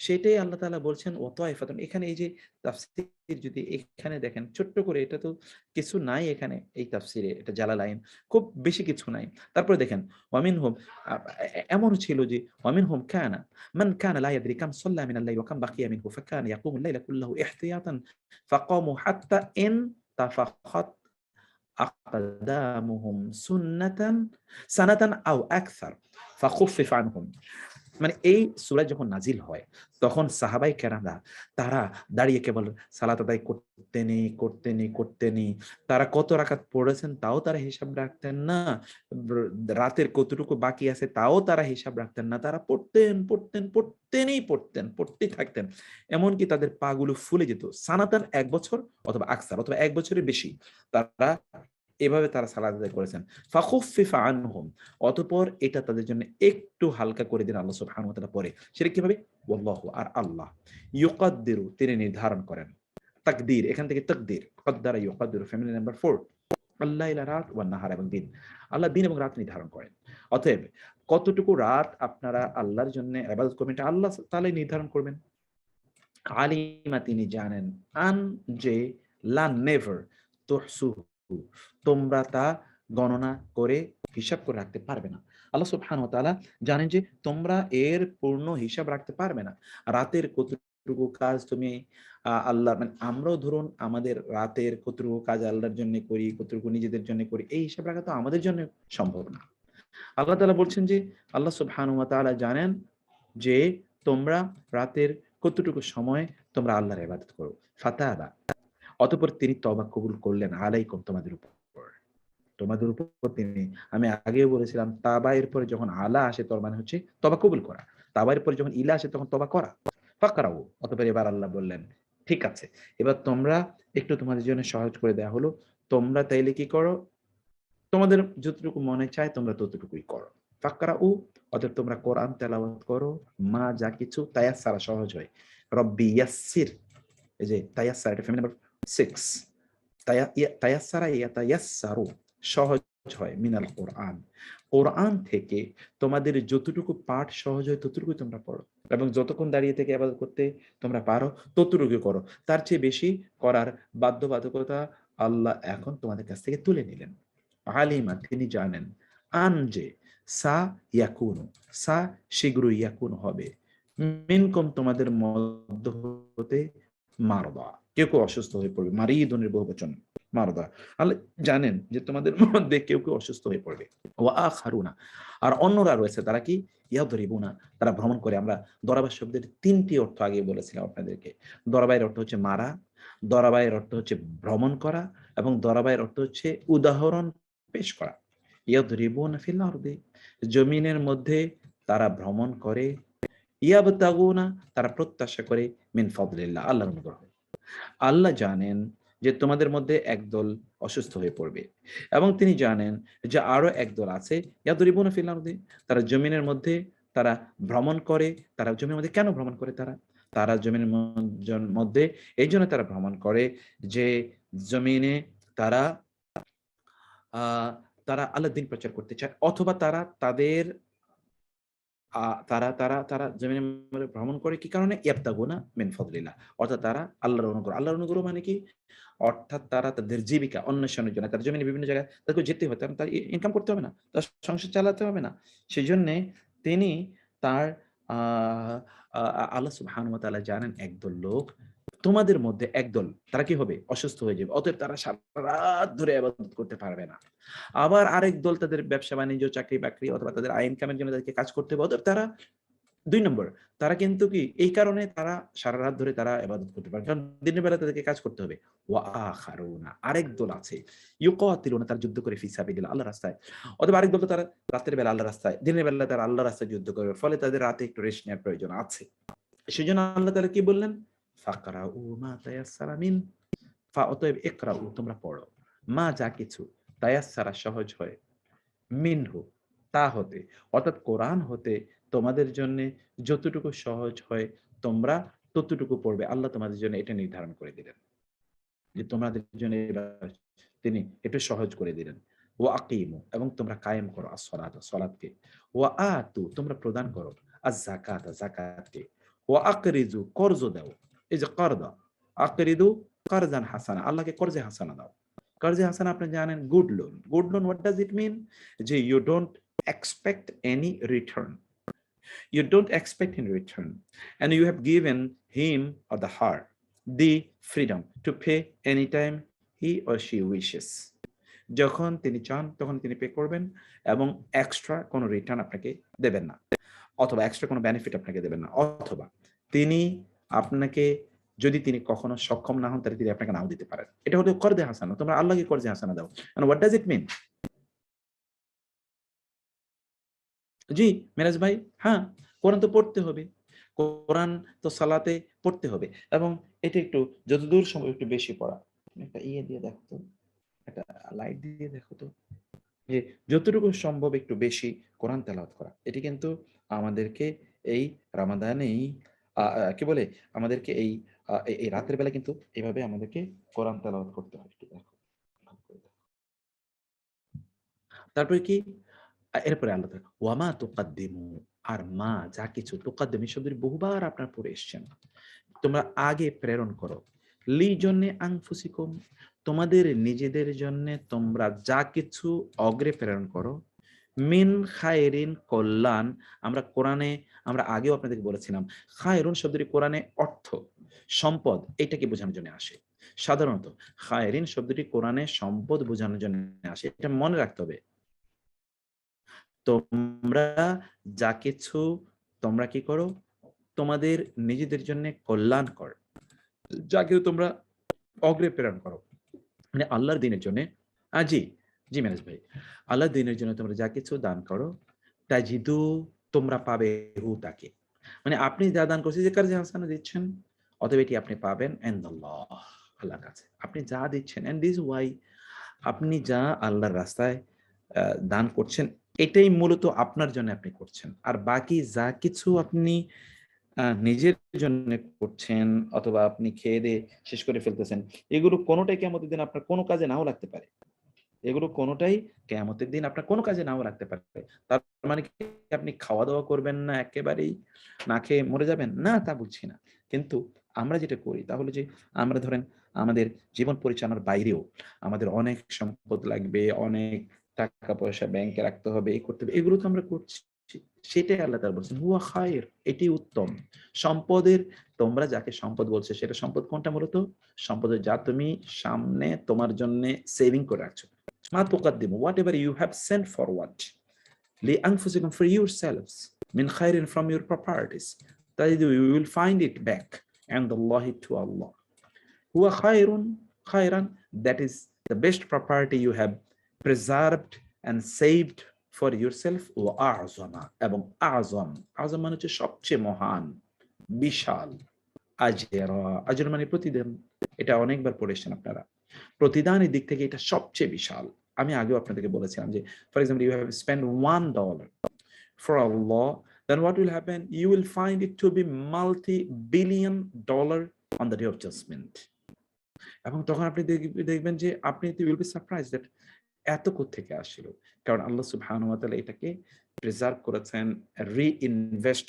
সেটাই আল্লাহ তাআলা বলছেন ওয়া তায়েফাতুন। এখানে এই যে তাফসীর যদি এখানে দেখেন ছোট্ট করে, এটা তো কিছু নাই এখানে এই তাফসীরে, এটা জালালাইন, খুব বেশি কিছু নাই। তারপরে দেখেন ওয়ামিনহুম এমনও ছিল যে ওয়ামিনহুম কানা মান কানা লা ইয়াদরি কাম সাল্লা মিনাল লাইলি ওয়া কাম বাকিয়া মিনহু ফাকানা ইয়াকুমুল লাইলা কুল্লাহু ইহতিয়াতান ফাকামু হাত্তা ইন তাফাখাত আকদামুহুম সুন্নাতান সানাতান আও আকসার ফাখুফিফ আনহুম। মানে এই সূরা যখন নাজিল হয় তখন সাহাবায়ে কেরামরা তারা দাঁড়িয়ে কেবল সালাত আদায় করতেনি। তারা কত রাকাত পড়েছেন তাও তারা হিসাব রাখতেন না। রাতের কতটুকু বাকি আছে তাও তারা হিসাব রাখতেন না। তারা পড়তেই থাকতেন। এমনকি তাদের পাগুলো ফুলে যেত। সানাতান ১ বছর অথবা আকসার অথবা ১ বছরের বেশি। তারা এভাবে তারা সালাত আদায় করেছেন। ফাখুফিফা আনহুম, অতঃপর এটা তাদের জন্য একটু হালকা করে দিন আল্লাহ সুবহানাহু ওয়া তাআলা পরে। সেটা কিভাবে? ওয়াল্লাহু আর আল্লাহ ইউকাদ্দিরু তিনি নির্ধারণ করেন। তাকদীর এখান থেকে তাকদীর, কদ্দারা ইউকাদ্দিরু ফ্যামিলি নাম্বার 4। আল-লাইলা রাত ওয়ান নাহার এবং দিন। আল্লাহ দিন এবং রাত নির্ধারণ করেন। অতএব কতটুকু রাত আপনারা আল্লাহর জন্য ইবাদত করবেন এটা আল্লাহ তাআলাই নির্ধারণ করবেন। আলিমা তিনি জানেন, আন যে লা নেভার তুহসুহু তোমরা তা গণনা করে হিসাব করে রাখতে পারবে না। আল্লাহ সুবহানাহু ওয়া তাআলা জানেন যে তোমরা এর পূর্ণ হিসাব রাখতে পারবে না। রাতের কতটুকু কাজ তুমি আল্লাহ মানে আমরাও ধরুন আমাদের রাতের কতটুকু কাজ আল্লাহর জন্য করি, কতটুকু নিজেদের জন্য করি, এই হিসাব রাখা তো আমাদের জন্য সম্ভব না। আল্লাহ তাআলা বলছেন যে আল্লাহ সুবহানাহু ওয়া তাআলা জানেন যে তোমরা রাতের কতটুকু সময় তোমরা আল্লাহর ইবাদত করো। ফাতাবা অতঃপর তিনি তওবা কবুল করলেন আলাইকুম তোমাদের উপর। তোমাদের উপর তিনি, আমি আগেও বলেছিলাম তাবা এর পরে যখন আলা আসে তার মানে হচ্ছে তওবা কবুল করা। তাবা এর পরে যখন ইলা আসে তখন তওবা করা। ফাকরাউ অতঃপর এবার আল্লাহ বললেন ঠিক আছে। এবার তোমরা একটু তোমাদের জন্য সহজ করে দেয়া হলো। তোমরা তাইলে কি করো? তোমাদের যতটুকু মনে চায় তোমরা ততটুকুই করো। ফাকরাউ অতএব তোমরা কোরআন তেলাওয়াত করো, মা যা কিছু তায়াসসারা সহজ হয়। রব্বি ইয়াসসির, এই যে তায়াসসার এটা ফেমিনা নাম্বার 6। তায়াসসারা ইয়াতায়াসসারু সহজ হয় মিনাল কোরআন। কোরআন থেকে তোমাদের যতটুকু পাঠ সহজ হয় ততটুকুই তোমরা পড়ো এবং যতক্ষণ দাঁড়িয়ে থেকে ইবাদত করতে তোমরা পারো ততটুকু করো। তার চেয়ে বেশি করার বাধ্যবাধকতা আল্লাহ এখন তোমাদের কাছ থেকে তুলে নিলেন। আলিমা তিনি জানেন, আন যে সা ইয়াকুনু সা শীঘ্রই ইয়াকুন হবে, মিনকুম তোমাদের মধ্য হতে মারদা কেউ অসুস্থ হয়ে পড়বে। মারিদুনের বহুবচন মারদা। আল্লাহ জানেন যে তোমাদের মধ্যে কেউ অসুস্থ হয়ে পড়বে। ওয়া আখারুনা আর অন্যরা রয়েছে তারা কি ইয়াদরিবুনা তারা ভ্রমণ করে। আমরা দরাবা শব্দের ৩টি অর্থ আগে বলেছিলাম আপনাদেরকে। দরাবায়ের অর্থ হচ্ছে মারা, দরাবায়ের অর্থ হচ্ছে ভ্রমণ করা এবং দরাবায়ের অর্থ হচ্ছে উদাহরণ পেশ করা। ইয়াদরিবুনা ফিল আরদি জমিনের মধ্যে তারা ভ্রমণ করে, ইয়াবতাগুনা তারা প্রত্যাশা করে মিন ফাদলিল্লাহ আল্লাহর অনুগ্রহ। আল্লাহ জানেন যে তোমাদের মধ্যে একদল অসুস্থ হয়ে পড়বে এবং তিনি জানেন যে আরো একদল আছে ইয়াদরিবুনা ফিল আরদি তারা জমিনের মধ্যে তারা ভ্রমণ করে। তারা জমির মধ্যে কেন ভ্রমণ করে? তারা জমিনের মধ্যে এই জন্য তারা ভ্রমণ করে যে জমিনে তারা আহ তারা আল্লাহর দ্বীন প্রচার করতে চায়, অথবা তারা তাদের তারা জমিনে ভ্রমণ করে কি কারণে? ইয়াবতাগুনা মিন ফাদলিল্লাহ, অর্থাৎ তারা আল্লাহর অনুগ্রহ। আল্লাহর অনুগ্রহ মানে কি? অর্থাৎ তারা তাদের জীবিকা অন্বেষণের জন্য তার জমিনে বিভিন্ন জায়গায় তাদেরকে যেতে হয়, কারণ তার ইনকাম করতে হবে না, তার সংসার চালাতে হবে না। সেই জন্যে তিনি তার আহ আল্লাহ সুবহানাহু ওয়া তাআলা জানেন একদল লোক তোমাদের মধ্যে একদল তারা কি হবে? অসুস্থ হয়ে যাবে, অতএব তারা সারা রাত ধরে ইবাদত করতে পারবে না। আবার আরেক দল তাদের ব্যবসা বাণিজ্য চাকরি বাকরি অথবা তাদের আয় ইনকামের জন্য তাদেরকে কাজ করতে হবে, অতএব তারা ২ নম্বর তারা কিন্তু কি এই কারণে তারা সারা রাত ধরে তারা ইবাদত করতে পারে, কারণ দিনের বেলা তাদেরকে কাজ করতে হবে। ওয়া আখারুনা, আরেক দল আছে ইউকাতিলুনা, তারা যুদ্ধ করে ফি সাবিলিল্লাহ, আল্লাহর রাস্তায়। অথবা আরেক দল তো তারা রাতের বেলা আল্লাহর রাস্তায়, দিনের বেলা তারা আল্লাহর রাস্তায় যুদ্ধ করবে, ফলে তাদের রাতে একটু রেস্ট নেওয়ার প্রয়োজন আছে। সেজন্য আল্লাহ তাআলা কি বললেন? ফাকরাউ মা তায়াসসারা মিন, অতএব ইকরাউ, তোমরা পড়ো, মা যা কিছু, তায়াসসারা সহজ হয়, মিনহু তা হতে, অর্থাৎ কোরআন হতে তোমাদের জন্য যতটুকু সহজ হয় তোমরা ততটুকু পড়বে। আল্লাহ তোমাদের জন্য এটা নির্ধারণ করে দিলেন যে তোমাদের জন্য তিনি একটু সহজ করে দিলেন। ওয়া আকিমু, এবং তোমরা কায়েম করো as-সালাত, সালাতকে। ওয়া আতু, তোমরা প্রদান করো আজ-যাকাত, যাকাতকে। ওয়া আকরিজু, কর্জ দাও, এই যে করদা, আকরিদু কারজান হাসানা, আল্লাহকে কর্জে হাসানা দাও। কর্জে হাসানা আপনি জানেন, good loan. Good loan what does it mean? যে you don't expect any return. You don't expect in return, and you have given him or the her the freedom to pay anytime he or she wishes. যখন তিনি চান তখন তিনি পে করবেন, এবং এক্সট্রা কোনো রিটার্ন আপনাকে দেবেন না, অথবা এক্সট্রা কোনো বেনিফিট আপনাকে দেবেন না, অথবা তিনি আপনাকে যদি তিনি কখনো সক্ষম না হন তাহলে তিনি আপনাকে নাও দিতে পারেন। এটা হলো কর্জে হাসানা। তোমরা আল্লাহকে কর্জে হাসানা দাও। and what does it mean? জি, মেরাজ ভাই, হ্যাঁ, কোরআন তো পড়তে হবে। কোরআন তো সালাতে পড়তে হবে, এবং এটা একটু যতদূর সম্ভব একটু বেশি পড়া। একটা ইয়ে দিয়ে দেখো তো, একটা লাইট দিয়ে দেখো তো, যে যতটুকু সম্ভব একটু বেশি কোরআন তেলাওয়াত করা। এটি কিন্তু আমাদেরকে এই রমাদানেই কি বলে? আমাদেরকে এই রাতের বেলা কিন্তু এভাবে আমাদেরকে কোরআন তেলাওয়াত করতে হয়। একটু দেখো। তারপরে কি? এরপরে আল্লাহ তাআলা ওয়ামা তুকাদ্দিমু, আর মা যা কিছু, তুকাদ্দিম এই শব্দটি বহুবার আপনারা পড়ে এসেছেন। তোমরা আগে প্রেরণ করো, লি জন্যে আনফুসিকুম, তোমাদের নিজেদের জন্য তোমরা যা কিছু অগ্রে প্রেরণ করো, মিন খায়রিন, কল্যাণ। আমরা আগেও আপনাদেরকে বলেছিলাম খায়রুন শব্দটি কোরআনে অর্থ সম্পদ এটাকে বোঝানোর জন্য আসে। সাধারণত খায়রিন শব্দটি কোরআনে সম্পদ বোঝানোর জন্য আসে, এটা মনে রাখতে হবে। তোমরা যা কিছু তোমরা কি করো? তোমাদের নিজেদের জন্য কল্যাণকর যা কিছু তোমরা অগ্রে প্রেরণ করো, মানে আল্লাহর দ্বীনের জন্য। জি, জি মেরাজ ভাই। আল্লাহর দ্বীনের জন্য তোমরা যা কিছু দান করো, তাজিদু, তোমরা পাবে হু তাকে। মানে আপনি যা দান করছেন, যে কার্যে হাসানা দিচ্ছেন, অতএব এটি আপনি পাবেন ইনদাল্লাহ, আল্লাহর কাছে। আপনি যা দিচ্ছেন, এন্ড দিস ওয়াই, আপনি যা আল্লাহর রাস্তায় দান করছেন, এটাই মূলত আপনার জন্য আপনি করছেন। আর বাকি যা কিছু আপনি নিজের জন্য করছেন, অথবা আপনি খেয়ে দিয়ে শেষ করে ফেলতেছেন, এগুলো কোনোটাই কিয়ামতের দিন আপনার কোনো কাজে নাও লাগতে পারে। এগুলো কোনোটাই কিয়ামতের দিন আপনার কোনো কাজে নাও লাগতে পারে। তার মানে কি আপনি খাওয়া দাওয়া করবেন না, একেবারেই না খেয়ে মরে যাবেন? না, তা বুঝছি না। কিন্তু আমরা যেটা করি তা হলো যে, আমরা ধরেন আমাদের জীবন পরিচালনার বাইরেও আমাদের অনেক সম্পদ লাগবে, অনেক টাকা পয়সা ব্যাংকে রাখতে হবে, এই করতে হবে, এগুলো তো আমরা করছি। সেটাই আল্লাহ তাআলা বলছেন হুয়া খায়র, এটি উত্তম। সম্পদের, তোমরা যাকে সম্পদ বলছো সেটা সম্পদ কোনটা? মূলত সম্পদের যা তুমি সামনে তোমার জন্য সেভিং করে রাখছো। মা তুকাদ্দিমু, whatever you have sent forward لأنفسكم, for yourselves, min khairin, from your properties, তাজিদু, you will find it back, and Allah, to Allah. Huwa khairan, that is the best property you have preserved and saved for yourself. Wa a'zama, এবং আযম, আযম মানে হচ্ছে সবচেয়ে মহান, বিশাল। আজরা, আজর মানে প্রতিদান। এটা অনেকবার পড়েছেন আপনারা। প্রতিদানের দিক থেকে এটা সবচেয়ে বিশাল। আমি আগেও আপনাদেরকে বলেছিলাম যে, for example, you have spend $1 for Allah, then what will happen? You will find it to be multi-billion dollar on the day of judgment. এবং তখন আপনি দেখবেন যে আপনি, you will be surprised that এত কোত্থেকে আসছিল? কারণ আল্লাহ সুবহানাহু ওয়া তাআলা এটাকে প্রিজার্ভ করেছেন, রি-ইনভেস্ট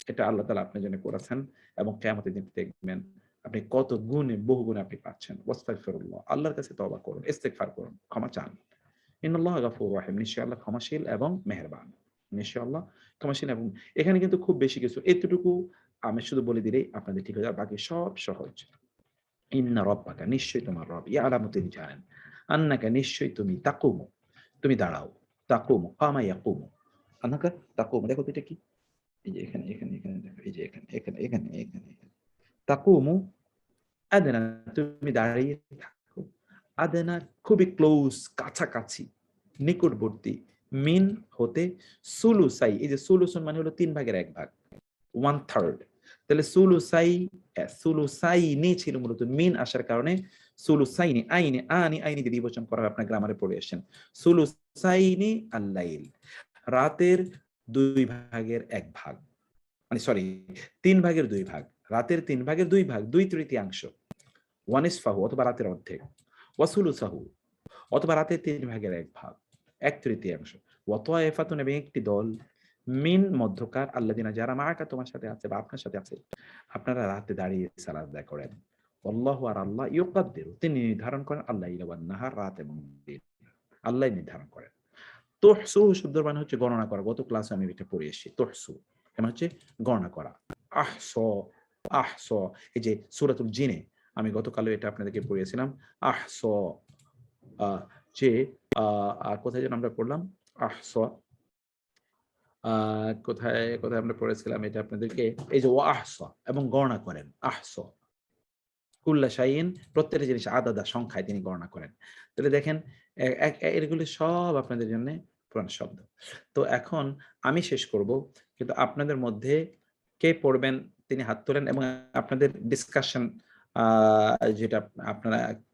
এটা আল্লাহ তাআলা আপনার জন্য করেছেন এবং কিয়ামতের দিন দেখবেন আপনি কত গুণে বহু গুণে আপনি পাচ্ছেন। ওয়াস্তাগফিরুল্লাহ। আল্লাহর কাছে তওবা করুন, ইস্তেগফার করুন, ক্ষমা চান। ইন্নাল্লাহা গাফুরুর রাহিম। নিশ্চয়ই আল্লাহ ক্ষমাশীল এবং মেহেরবান। নিশ্চয়ই আল্লাহ ক্ষমাশীল এবং এখানে কিন্তু খুব বেশি কিছু এতটুকু আমি শুধু বলে দিলেই আপনাদের ঠিক হয়ে যাবে। বাকি সব সহজ। ইন্না রব্বাকা নিশ্চয়ই তোমার রব ইয়ালামু তিনি জানেন। আন্নাকা নিশ্চয়ই তুমি তাকুমু তুমি দাঁড়াও। তাকুমু কামা ইয়াকুমু। আন্নাকা তাকুমু দেখো তো এটা কি? এই যে এখানে দেখো। এই যে এখানে। তাকুমু আদনা তুমি দাঁড়িয়ে থাকো। আদনা খুবই ক্লোজ কাছাকাছি, নিকটবর্তী। মিন হতে সুলুসাই এই যে সুলুসুন মানে হলো ৩ ভাগের ১ ভাগ। 1/3 তাহলে সুলুসাইনি ছিল মূলত মিন আসার কারণে সুলুসাইনি আইনি দিয়ে দ্বিবচন করা আপনার গ্রামারে পড়ে আসছেন। সুলুসাইনি আল-লাইল রাতের ২ ভাগের ১ ভাগ। মানে সরি ৩ ভাগের ২ ভাগ। রাতের ৩ ভাগের ২ ভাগ, ২/৩ ওয়ানিসফাহু অথবা রাতের অর্ধেক। ওয়াসুলুসাহু অথবা রাতের ৩ ভাগের ১ ভাগ, ১/৩ ওয়া তায়েফাতুন এবং একটি দল মিন মধ্যকার আল্লাযিনা যারা মাআকা তোমার সাথে আছে বা আপনার সাথে আছে। আপনারা রাতে দাঁড়িয়ে সালাত আদায় করেন। আল্লাহু আর আল্লাহ ইউকাদ্দিরু তিনি নির্ধারণ করেন আল-লাইলা ওয়ান নাহার রাত এবং দিন। আল্লাহই নির্ধারণ করেন। তুহসু শব্দের মানে হচ্ছে গণনা করা। গত ক্লাসে আমি এটা পড়ে এসেছি। তুহসু মানে হচ্ছে গণনা করা। আহস আহস এই যে সূরাতুল জিনে আমি গতকালও এটা আপনাদেরকে পড়িয়েছিলাম। আহস আ যে কোথায় যেন আমরা পড়লাম? আহস আ কোথায় আমরা পড়েছিলাম এটা আপনাদেরকে এই যে আহসা এবং গণনা করেন। আহস কুল্লা শাইইন প্রত্যেকটা জিনিস আদাদা সংখ্যায় তিনি গণনা করেন। তাহলে দেখেন এগুলি সব আপনাদের জন্য পুরান শব্দ। তো এখন আমি শেষ করব। কিন্তু আপনাদের মধ্যে কে পড়বেন তিনি হাত তোলেন এবং আপনাদের ডিসকাশন যেটা আপনারা